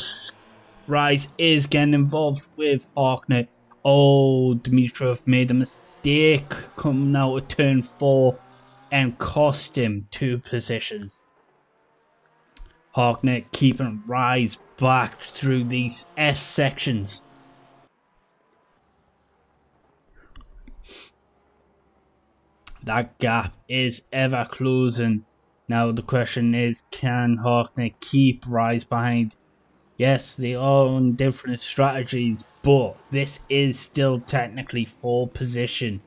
Rise is getting involved with Harknet. Dimitrov made a mistake coming out of turn 4 and cost him 2 positions. Harknet keeping Rise back through these S sections. That gap is ever closing. Now the question is, can Harknet keep Rise behind? Yes, they are on different strategies, but this is still technically 4 position.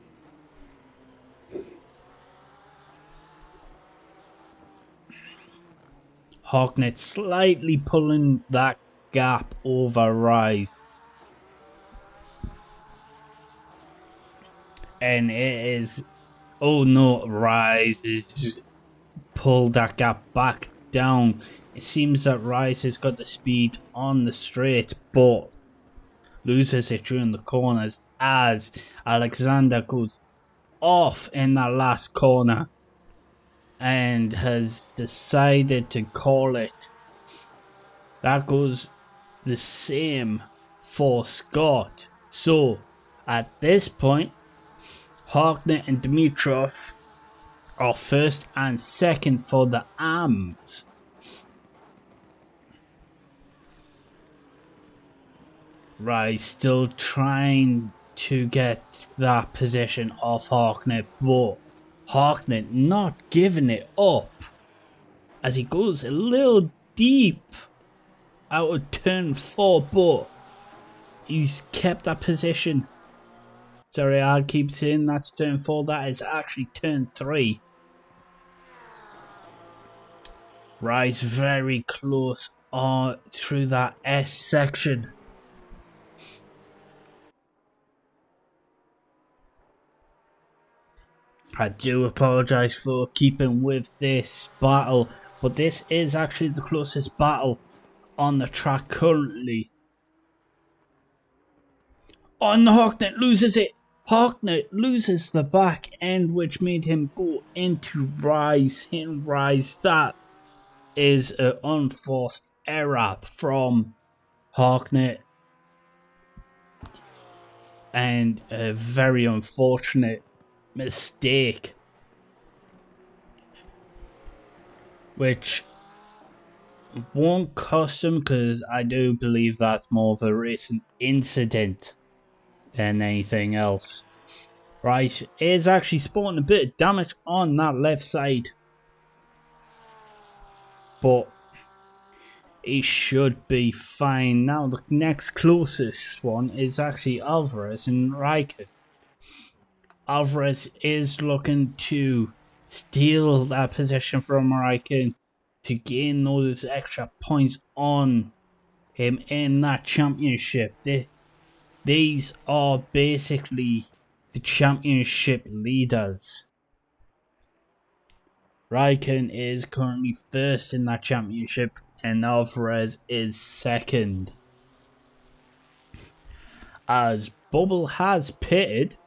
Harknet slightly pulling that gap over Rise. And it is, Rise is pulled that gap back down. It seems that Rise has got the speed on the straight, but loses it during the corners as Alexander goes off in that last corner and has decided to call it. That goes the same for Scott. So at this point, Harknet and Dimitrov are first and second for the AMs. Rise still trying to get that position off Harknet, but Harknet not giving it up as he goes a little deep out of turn 4, but he's kept that position. Sorry, I keep saying that's turn 4, that is actually turn 3. Rise very close on through that S section. I do apologise for keeping with this battle, but this is actually the closest battle on the track currently. Harknet loses it. Harknet loses the back end, which made him go into Rise, hitting Rise. That is an unforced error from Harknet and a very unfortunate won't cost him because I do believe that's more of a recent incident than anything else. Right, is actually spawning a bit of damage on that left side, but he should be fine. Now the next closest one is actually Alvarez and Riker. Alvarez is looking to steal that position from Riker to gain those extra points on him in that championship. These are basically the championship leaders. Raikkonen is currently first in that championship and Alvarez is second. As Bubble has pitted,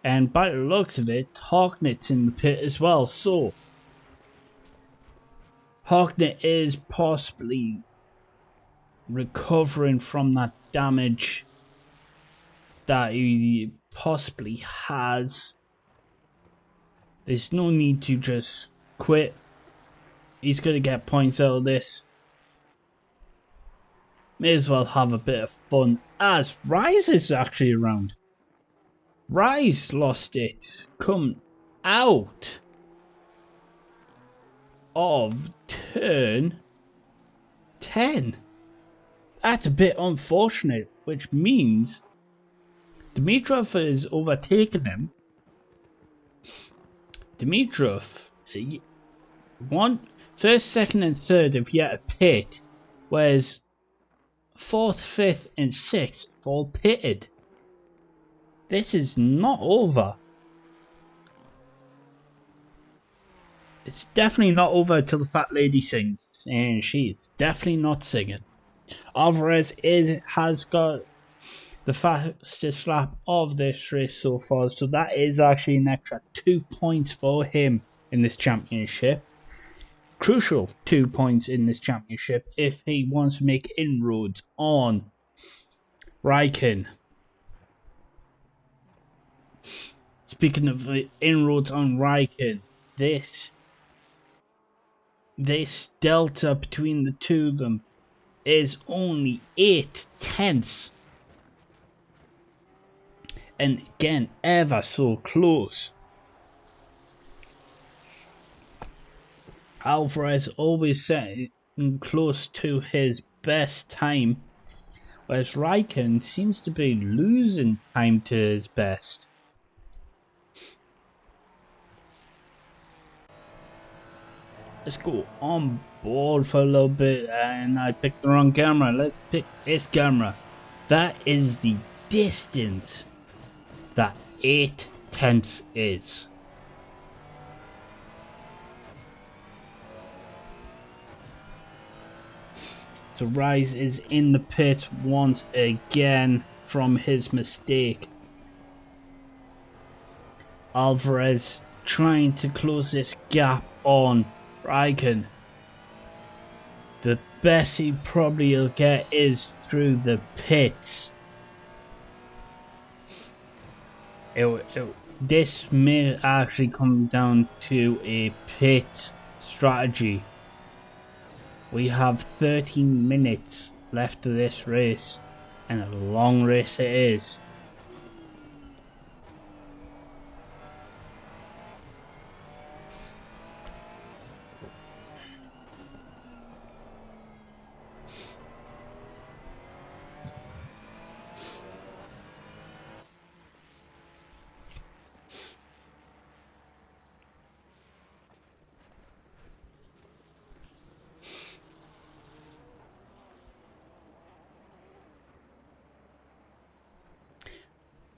and by the looks of it, Harknett's in the pit as well, so Harknett is possibly recovering from that damage that he possibly has. There's no need to just quit. He's going to get points out of this. May as well have a bit of fun as Rise is actually around. Rise lost it. Come out of turn 10. That's a bit unfortunate, which means Dimitrov has overtaken him. Dimitrov, first, second, and third have yet a pit, whereas fourth, fifth, and sixth have all pitted. This is not over. It's definitely not over till the fat lady sings, and she's definitely not singing. Alvarez has got the fastest lap of this race so far, so that is actually an extra 2 points for him in this championship. Crucial 2 points in this championship if he wants to make inroads on Raikkonen. Speaking of inroads on Raikkonen, this delta between the two of them is only 8/10. And again, ever so close. Alvarez always setting close to his best time, whereas Raikkonen seems to be losing time to his best. Let's go on board for a little bit, and I picked the wrong camera. Let's pick this camera. That is the distance that 8/10 is. So Rise is in the pit once again from his mistake. Alvarez trying to close this gap on Raikkonen. The best he probably will get is through the pits. This may actually come down to a pit strategy. We have 13 minutes left of this race, and a long race it is.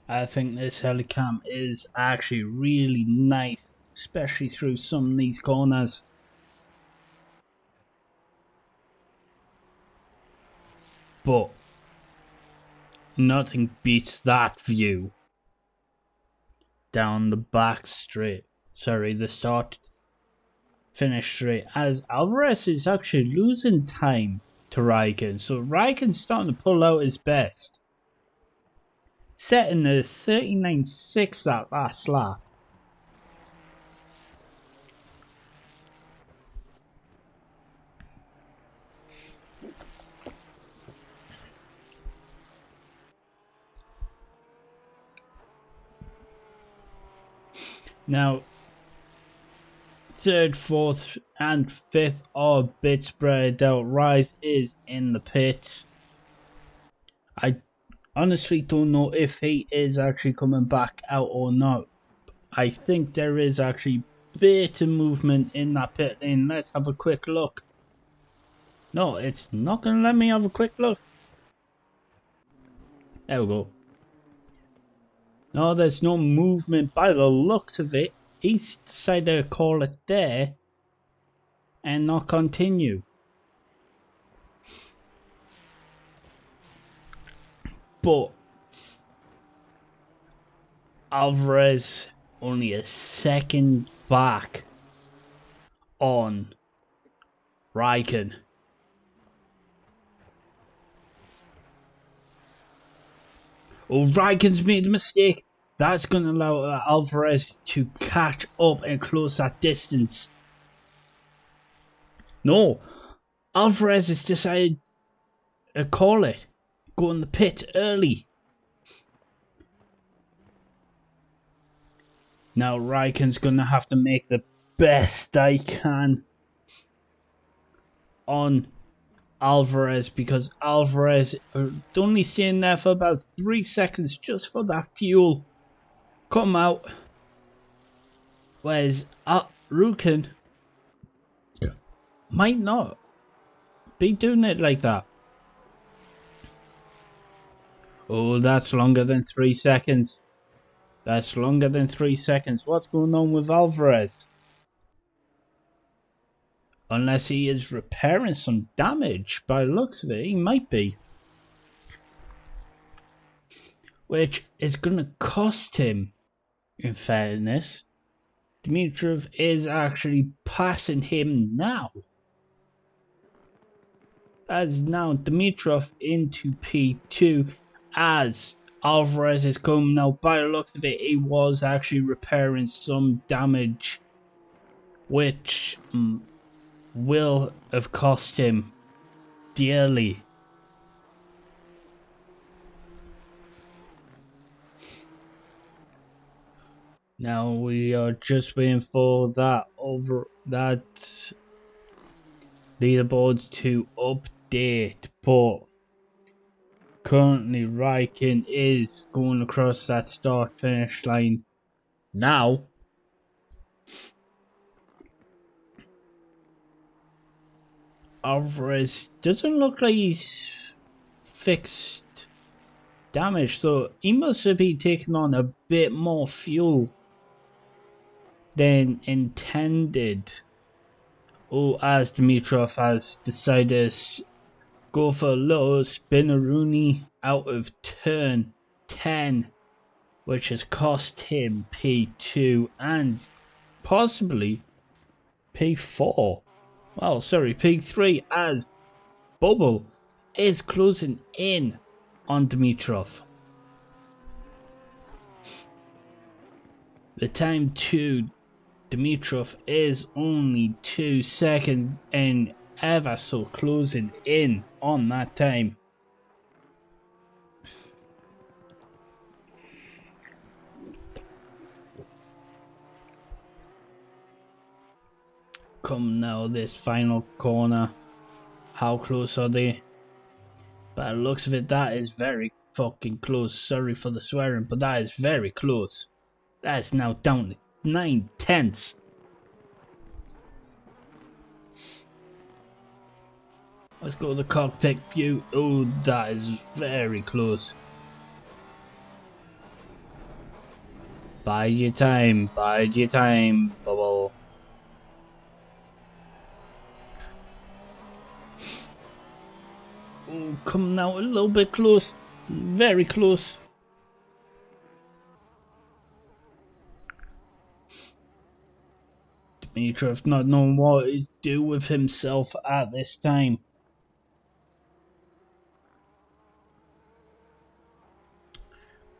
I think this helicam is actually really nice, especially through some of these corners. But nothing beats that view down the back straight. Sorry, the start finish straight, as Alvarez is actually losing time to Raikkonen, so Raikkonen's starting to pull out his best. Setting the 39.6 that last lap. Now, third, fourth, and fifth are a bit spread out. Rise is in the pit. I honestly don't know if he is actually coming back out or not. I think there is actually a bit of movement in that pit lane. Let's have a quick look. No, it's not going to let me have a quick look. There we go. No, there's no movement by the looks of it. He's decided to call it there and not continue. But Alvarez only a second back on Raikkonen. Oh, Raikkonen's made a mistake. That's going to allow Alvarez to catch up and close that distance. No, Alvarez has decided to call it. Go in the pit early. Now Raikkonen's going to have to make the best I can on Alvarez, because Alvarez only staying there for about 3 seconds just for that fuel. Come out. Whereas Raikkonen might not be doing it like that. Oh, that's longer than 3 seconds. That's longer than 3 seconds. What's going on with Alvarez? Unless he is repairing some damage. By the looks of it, he might be. Which is going to cost him, in fairness. Dimitrov is actually passing him now. As now Dimitrov into P2 as Alvarez is coming now. By the looks of it, he was actually repairing some damage, which will have cost him dearly. Now we are just waiting for that leaderboard to update, but currently Raikkonen is going across that start finish line now. Alvarez doesn't look like he's fixed damage, so he must have been taking on a bit more fuel than intended. Oh, as Dimitrov has decided to go for a little spinneroonie out of turn 10, which has cost him P2 and possibly P4. Well, sorry, P3, as Bubble is closing in on Dimitrov. The time to Dimitrov is only 2 seconds and ever so closing in on that time. Come now, this final corner. How close are they? By the looks of it, that is very fucking close. Sorry for the swearing, but that is very close. That is now down to 9/10. Let's go to the cockpit view. Oh, that is very close. Bide your time, Bubble. Oh, come now, a little bit close. Very close. Dimitrov not knowing what to do with himself at this time.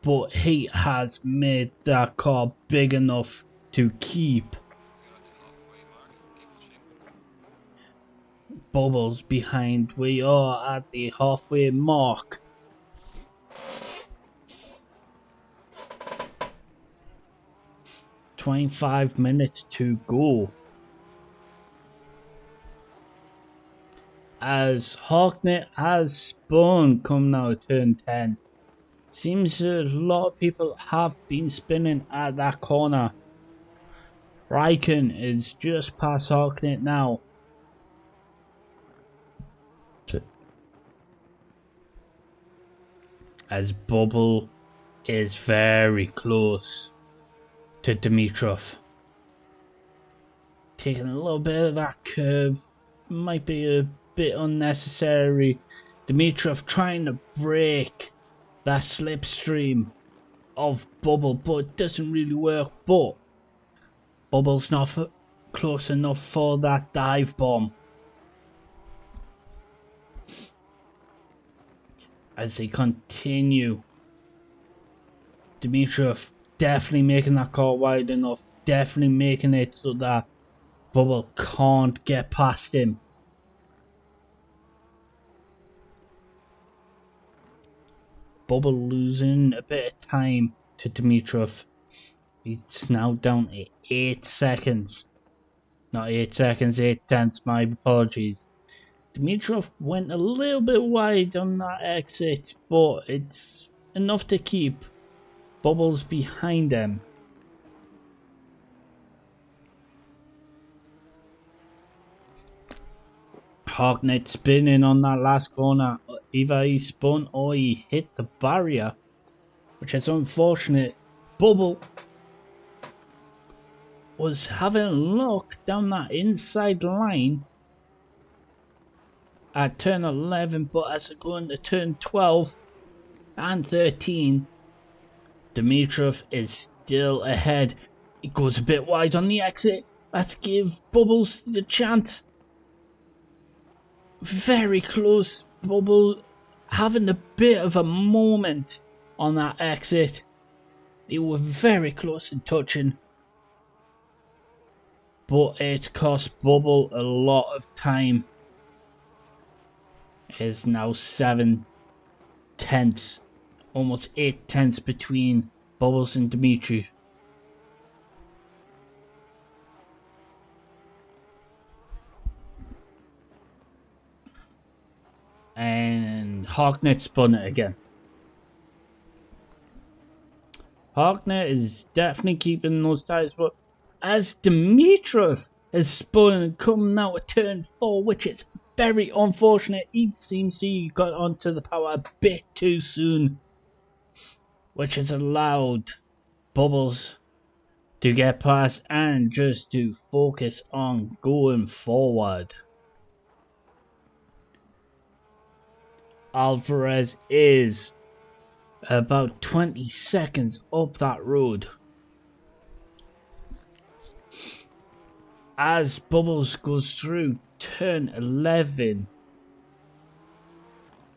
But he has made that car big enough to keep Bubbles behind. We are at the halfway mark. 25 minutes to go. As Harknett has spun coming out of turn 10. Seems a lot of people have been spinning at that corner. Raikkonen is just past Harknett now. As Bubble is very close to Dimitrov. Taking a little bit of that curve. Might be a bit unnecessary. Dimitrov trying to break that slipstream of Bubble, but it doesn't really work. But Bubble's not close enough for that dive bomb. As they continue, Dimitrov definitely making that car wide enough, definitely making it so that Bubble can't get past him. Bubble losing a bit of time to Dimitrov. He's now down to 8 seconds. Not 8 seconds, 8 tenths, my apologies. Dimitrov went a little bit wide on that exit, but it's enough to keep Bubbles behind him. Harknett spinning on that last corner. Either he spun or he hit the barrier, which is unfortunate. Bubble was having a look down that inside line at turn 11, but as it going to turn 12 and 13, Dimitrov is still ahead. It goes a bit wide on the exit. Let's give Bubbles the chance. Very close. Bubble having a bit of a moment on that exit. They were very close in touching, but it cost Bubble a lot of time. It is now 7 tenths, almost 8 tenths between Bubbles and Dimitri. And Harknett spun it again. Harknett is definitely keeping those tires, but as Dimitrov has spun and come now at turn 4, which is very unfortunate. He seems to have got onto the power a bit too soon, which has allowed Bubbles to get past and just to focus on going forward. Alvarez is about 20 seconds up that road. As Bubbles goes through turn 11,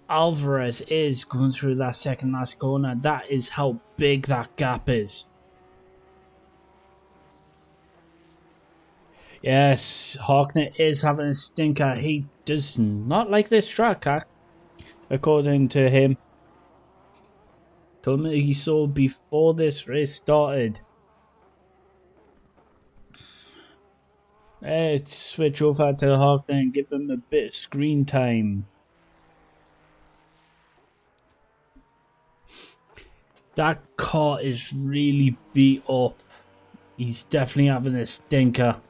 Alvarez is going through that second last corner. That is how big that gap is. Yes, Harknett is having a stinker. He does not like this track, according to him. Told me he saw before this race started. Let's switch over to Harknett and give him a bit of screen time. That car is really beat up. He's definitely having a stinker.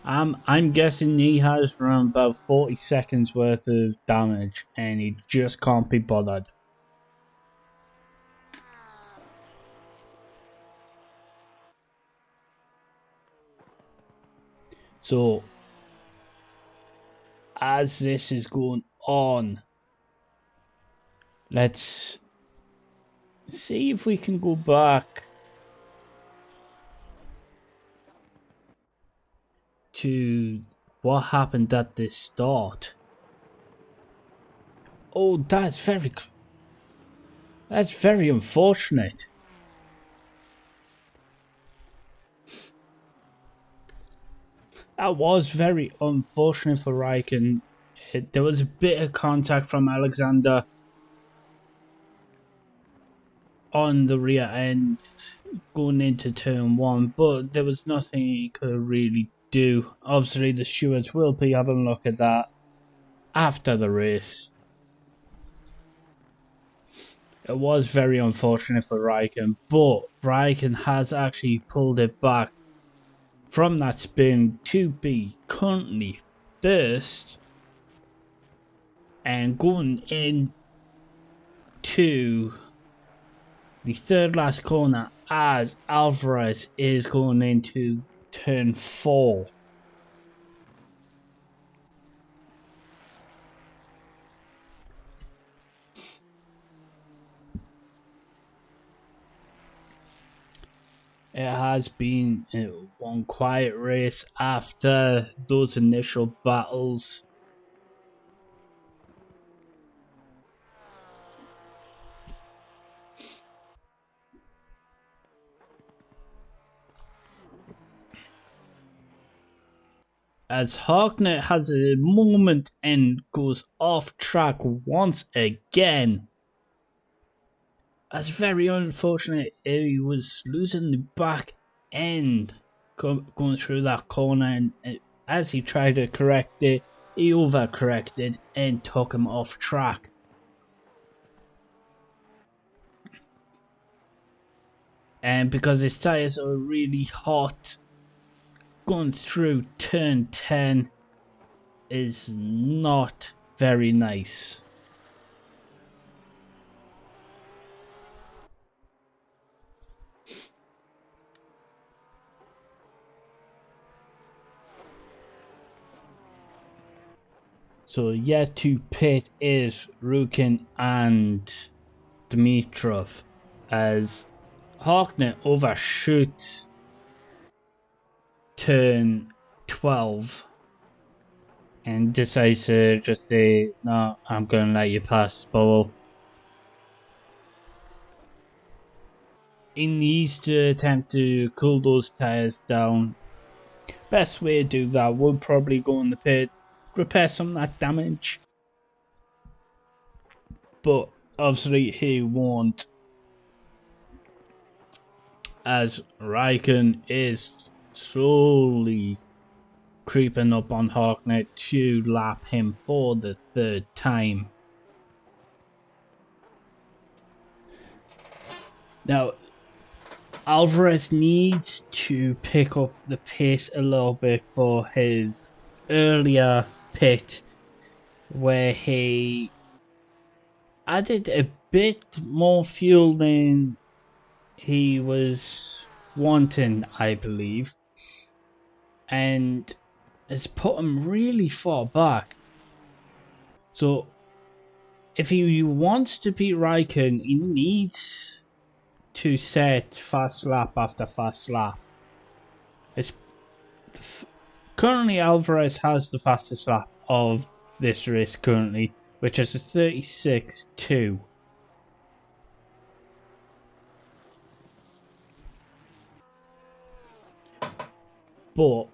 I'm guessing he has around about 40 seconds worth of damage and he just can't be bothered. So as this is going on, let's see if we can go back to what happened at the start. Oh, that's very unfortunate. That was very unfortunate for Raikkonen. There was a bit of contact from Alexander. on the rear end going into turn 1, but there was nothing he could really do. Obviously the stewards will be having a look at that after the race. It was very unfortunate for Raikkonen, but Raikkonen has actually pulled it back from that spin to be currently first and going into the third last corner as Alvarez is going into turn 4. It has been one quiet race after those initial battles. As Harknett has a moment and goes off track once again. That's very unfortunate. He was losing the back end going through that corner, and as he tried to correct it, he overcorrected and took him off track. And because his tyres are really hot, going through turn 10 is not very nice. So yet to pit is Rukin and Dimitrov as Harknett overshoots turn 12 and decides to just say, no, I'm going to let you pass, Bobo. He needs to attempt to cool those tyres down. Best way to do that would probably go in the pit, repair some of that damage. But obviously he won't, as Raikkonen is slowly creeping up on Harknett to lap him for the third time. Now, Alvarez needs to pick up the pace a little bit for his earlier pit, where he added a bit more fuel than he was wanting, I believe, and has put him really far back. So if he wants to beat Raikkonen, he needs to set fast lap after fast lap. Currently Alvarez has the fastest lap of this race currently, which is a 36.2. But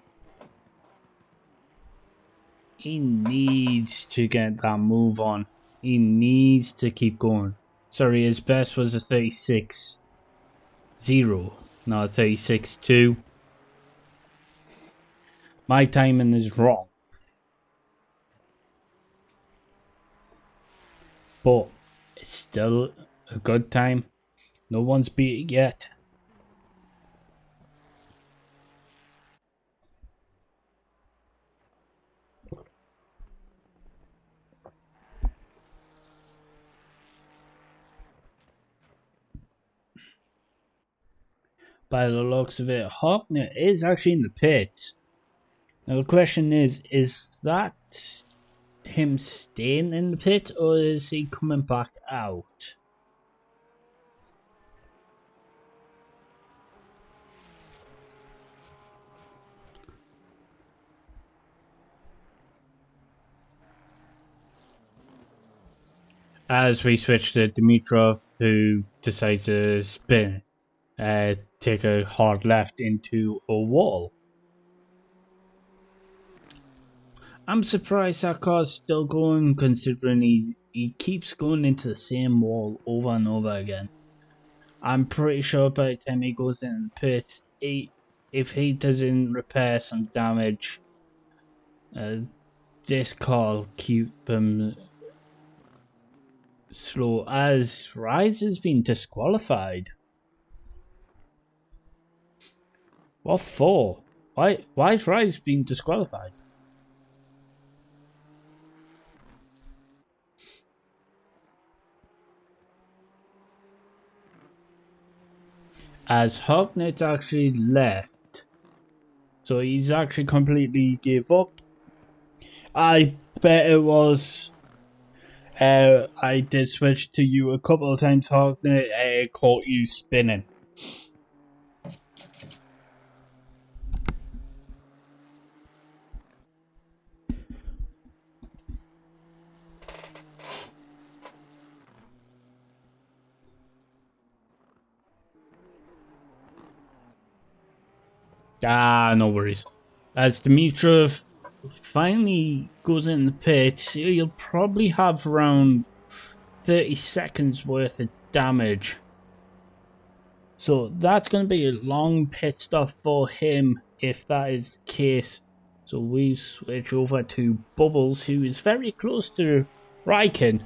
he needs to get that move on. He needs to keep going. Sorry, his best was a 36.0, not a 36.2. My timing is wrong. But it's still a good time. No one's beat it yet. By the looks of it, Harknett is actually in the pits. Now the question is that him staying in the pit or is he coming back out? As we switch to Dimitrov, who decides to spin, take a hard left into a wall. I'm surprised that car's still going, considering he keeps going into the same wall over and over again. I'm pretty sure by the time he goes in the pit, if he doesn't repair some damage, this car will keep him slow, as Rise has been disqualified. What for? Why is Rise being disqualified? As Hognett actually left, so he's actually completely gave up. I bet it was. I did switch to you a couple of times, Hognett. Caught you spinning. No worries. As Dimitrov finally goes in the pit, he'll probably have around 30 seconds worth of damage. So that's going to be a long pit stop for him if that is the case. So we switch over to Bubbles, who is very close to Raikkonen.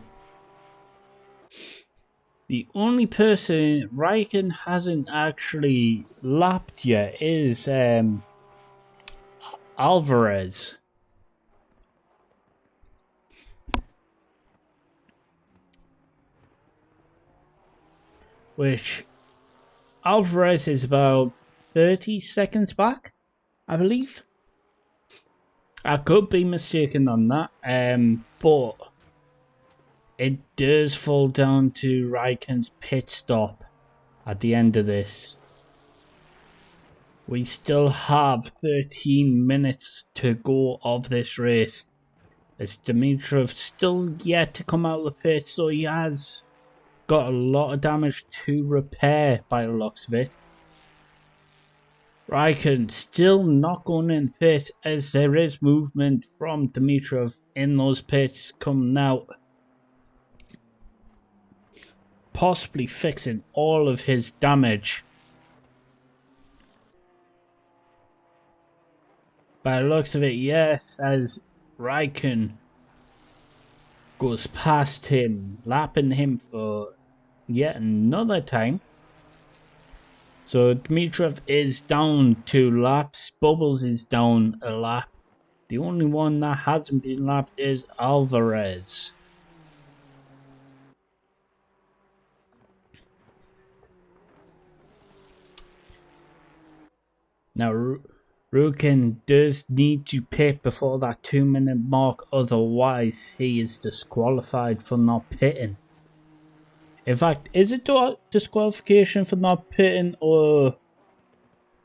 The only person Raikkonen hasn't actually lapped yet is Alvarez. Which Alvarez is about 30 seconds back, I believe. I could be mistaken on that, but it does fall down to Raikkonen's pit stop at the end of this. We still have 13 minutes to go of this race, as Dimitrov still yet to come out of the pit, so he has got a lot of damage to repair by the looks of it. Raikkonen still not going in the pit, as there is movement from Dimitrov in those pits coming out, possibly fixing all of his damage. By the looks of it, yes, as Raikkonen goes past him, lapping him for yet another time. So Dimitrov is down 2 laps, Bubbles is down a lap. The only one that hasn't been lapped is Alvarez. Now Rukin does need to pit before that 2-minute mark, otherwise he is disqualified for not pitting. In fact, is it disqualification for not pitting, or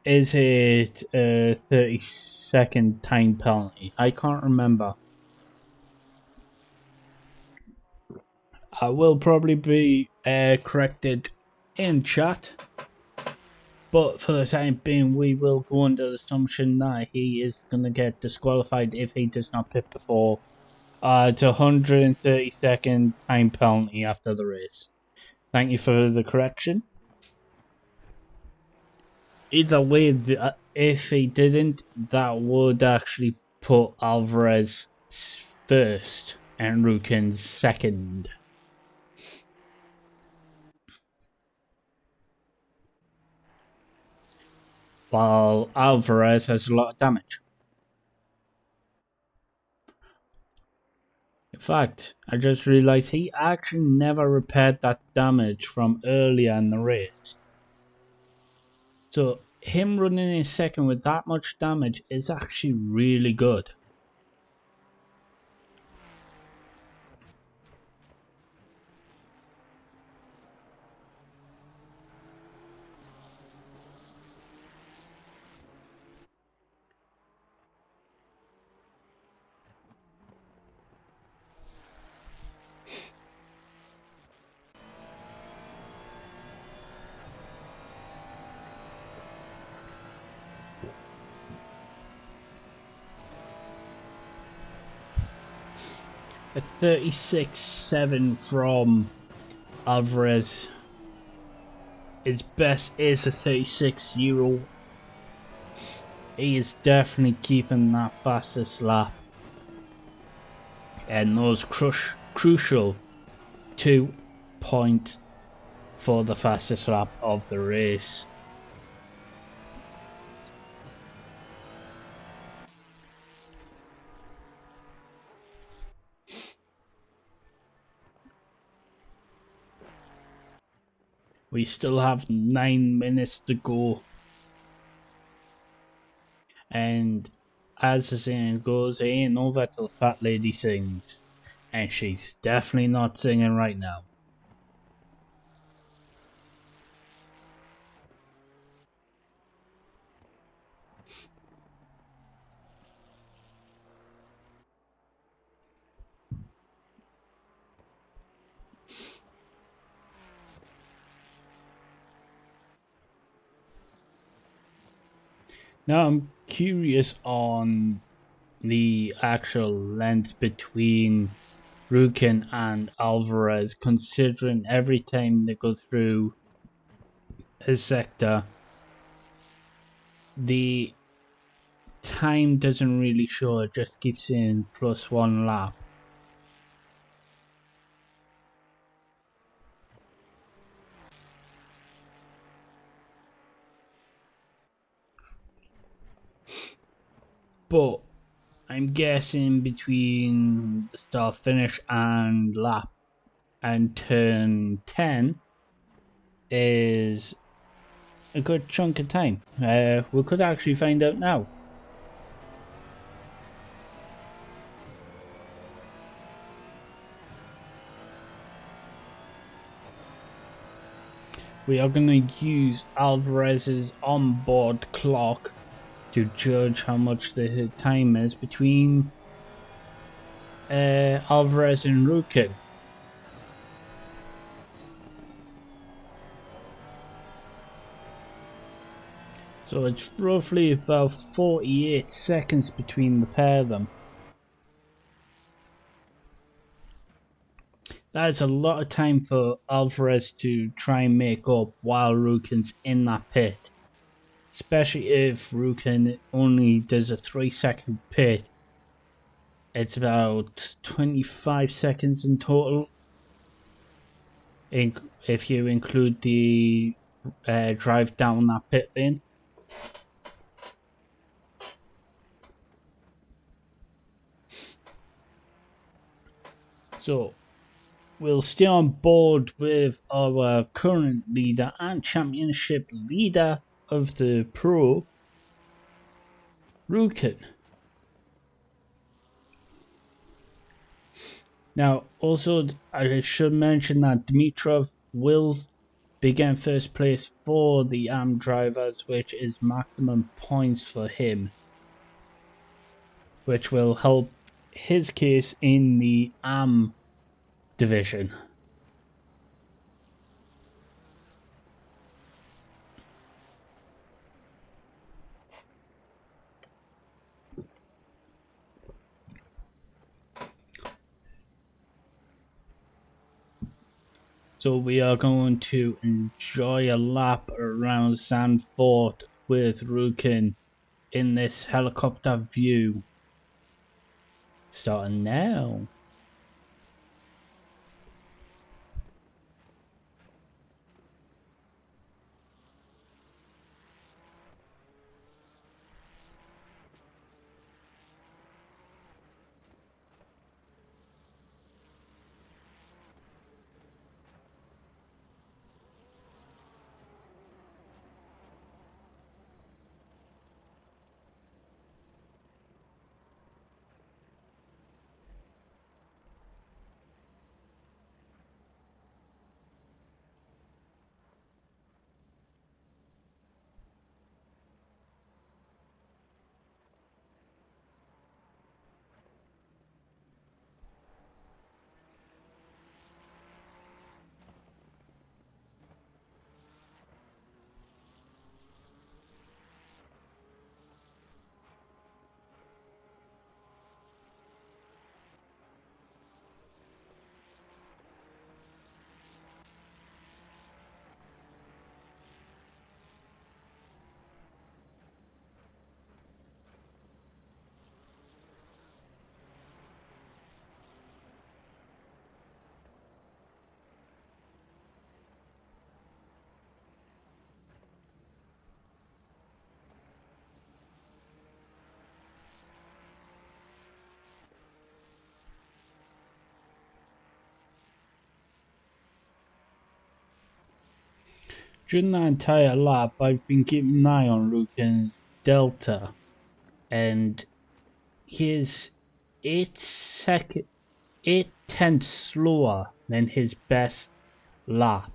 is it a 30-second time penalty? I can't remember. I will probably be corrected in chat, but for the time being we will go under the assumption that he is going to get disqualified if he does not pit before. It's a 130-second time penalty after the race. Thank you for the correction. Either way, if he didn't, that would actually put Alvarez first and Rukin second. While Alvarez has a lot of damage. In fact, I just realized he actually never repaired that damage from earlier in the race. So him running in second with that much damage is actually really good. A 36-7 from Alvarez. his best is a 36.0. He is definitely keeping that fastest lap. And those crucial 2 points for the fastest lap of the race. We still have 9 minutes to go. And as the saying goes, ain't no that till fat lady sings. And she's definitely not singing right now. Now I'm curious on the actual length between Rukin and Alvarez, considering every time they go through a sector, the time doesn't really show, it just keeps saying +1 lap. But I'm guessing between the start finish and lap and turn 10 is a good chunk of time. We could actually find out now. We are going to use Alvarez's onboard clock to judge how much the time is between Alvarez and Rukin. So it's roughly about 48 seconds between the pair of them. That is a lot of time for Alvarez to try and make up while Rukin's in that pit. Especially if Rukin only does a 3-second pit. It's about 25 seconds in total. If you include the drive down that pit lane. So we'll stay on board with our current leader and championship leader of the Pro, Rukin. Now, also, I should mention that Dimitrov will begin first place for the AM drivers, which is maximum points for him, which will help his case in the AM division. So we are going to enjoy a lap around Zandavoort with Rukin in this helicopter view. Starting now. During that entire lap, I've been keeping an eye on Rukin's delta, and he is 8 tenths slower than his best lap,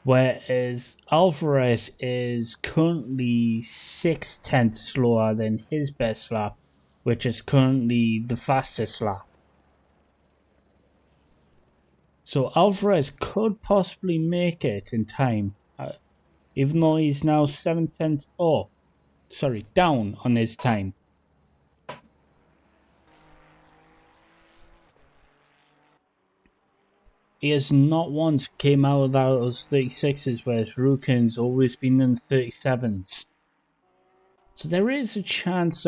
whereas Alvarez is currently 6 tenths slower than his best lap, which is currently the fastest lap. So Alvarez could possibly make it in time, even though he's now 7 tenths down on his time. He has not once came out of those 36s, whereas Rukin's always been in 37s. So there is a chance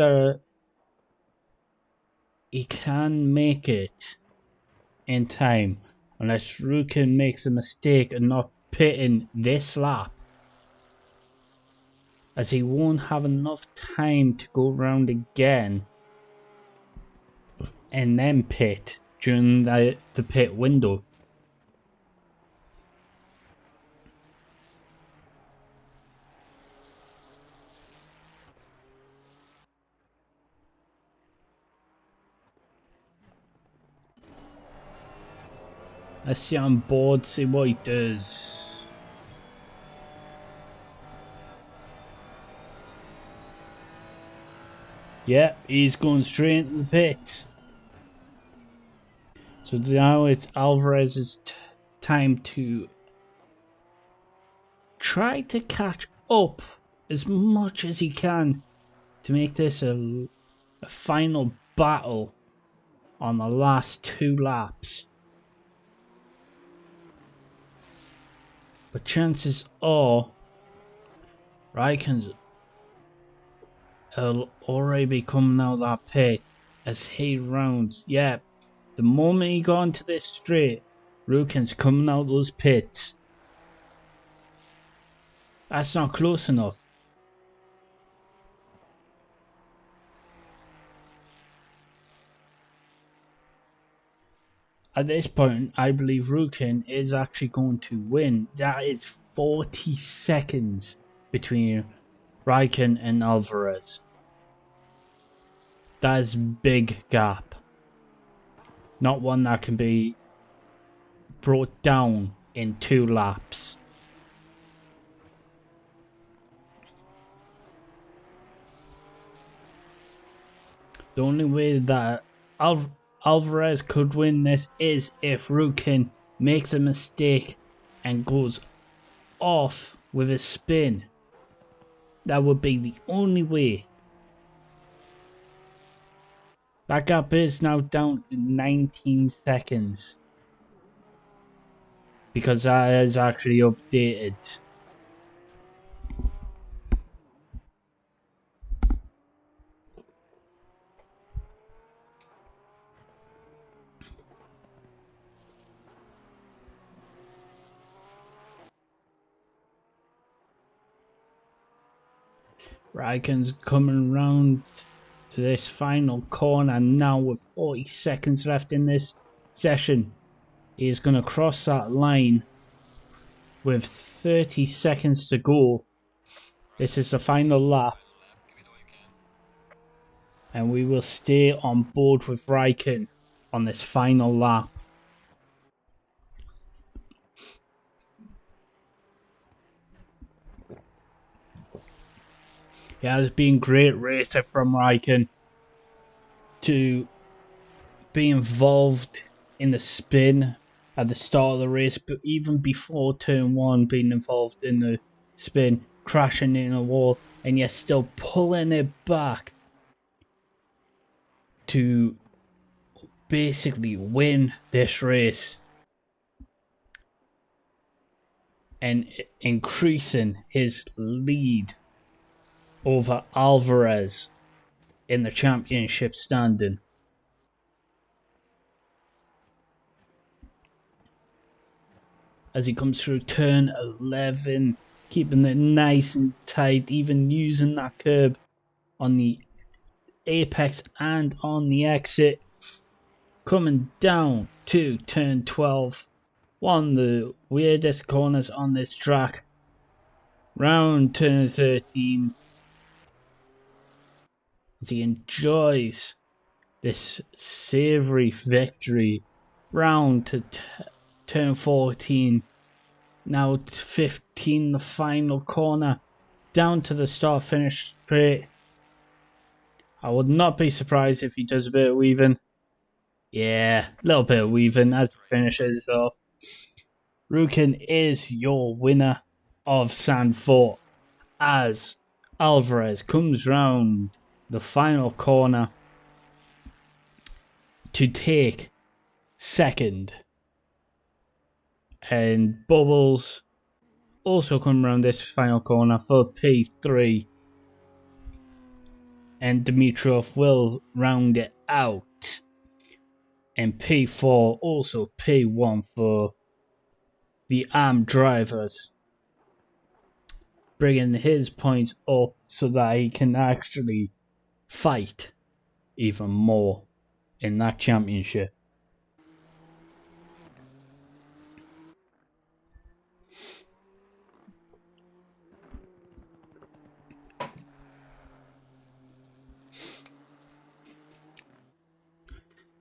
he can make it in time, unless Rukin makes a mistake and not pitting this lap, as he won't have enough time to go round again and then pit during the pit window. Let's see on board, see what he does. Yeah, he's going straight into the pit. So now it's Alvarez's time to try to catch up as much as he can to make this a final battle on the last 2 laps. But chances are Raikkonen's will already be coming out of that pit as he rounds. Yeah, the moment he got into this straight, Rukin's coming out those pits. That's not close enough. At this point, I believe Rukin is actually going to win. That is 40 seconds between Raikkonen and Alvarez. That is a big gap. Not one that can be brought down in 2 laps. The only way that Alvarez could win this is if Rukin makes a mistake and goes off with a spin. That would be the only way. That gap is now down to 19 seconds. Because that is actually updated. Raikkonen's coming round to this final corner now with 40 seconds left in this session. He is going to cross that line with 30 seconds to go. This is the final lap. And we will stay on board with Raikkonen on this final lap. It has been great racing from Raikkonen to be involved in the spin at the start of the race, but even before turn 1, being involved in the spin, crashing in a wall, and yet still pulling it back to basically win this race and increasing his lead over Alvarez in the championship standing. As he comes through turn 11, keeping it nice and tight, even using that curb on the apex and on the exit. Coming down to turn 12, one of the weirdest corners on this track. Round turn 13 as he enjoys this savoury victory. Round to turn 14. Now 15, the final corner. Down to the start finish straight. I would not be surprised if he does a bit of weaving. Yeah, a little bit of weaving as he finishes off. Rukin is your winner of Zandavoort as Alvarez comes round the final corner to take second. And Bubbles also come round this final corner for P3. And Dimitrov will round it out. And P4 also P1 for the armed drivers, bringing his points up so that he can actually fight even more in that championship.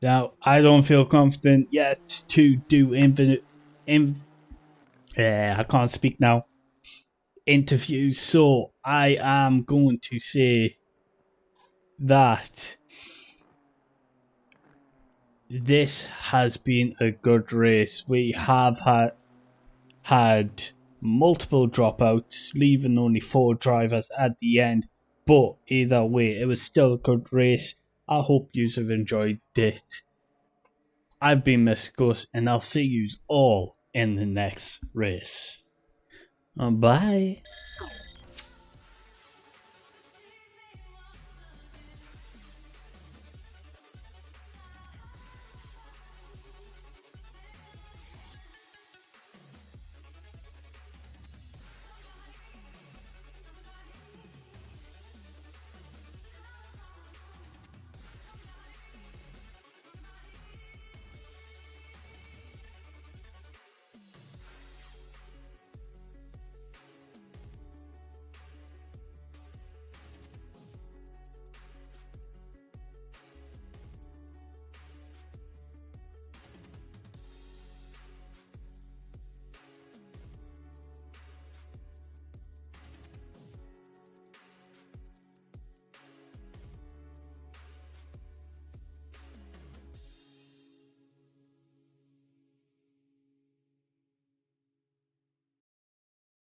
Now, I don't feel confident yet to do I can't speak now. Interviews, so I am going to say that this has been a good race. We have had multiple dropouts, leaving only 4 drivers at the end. But either way, it was still a good race. I hope you have enjoyed it. I've been Miss Gus, and I'll see you all in the next race. Bye.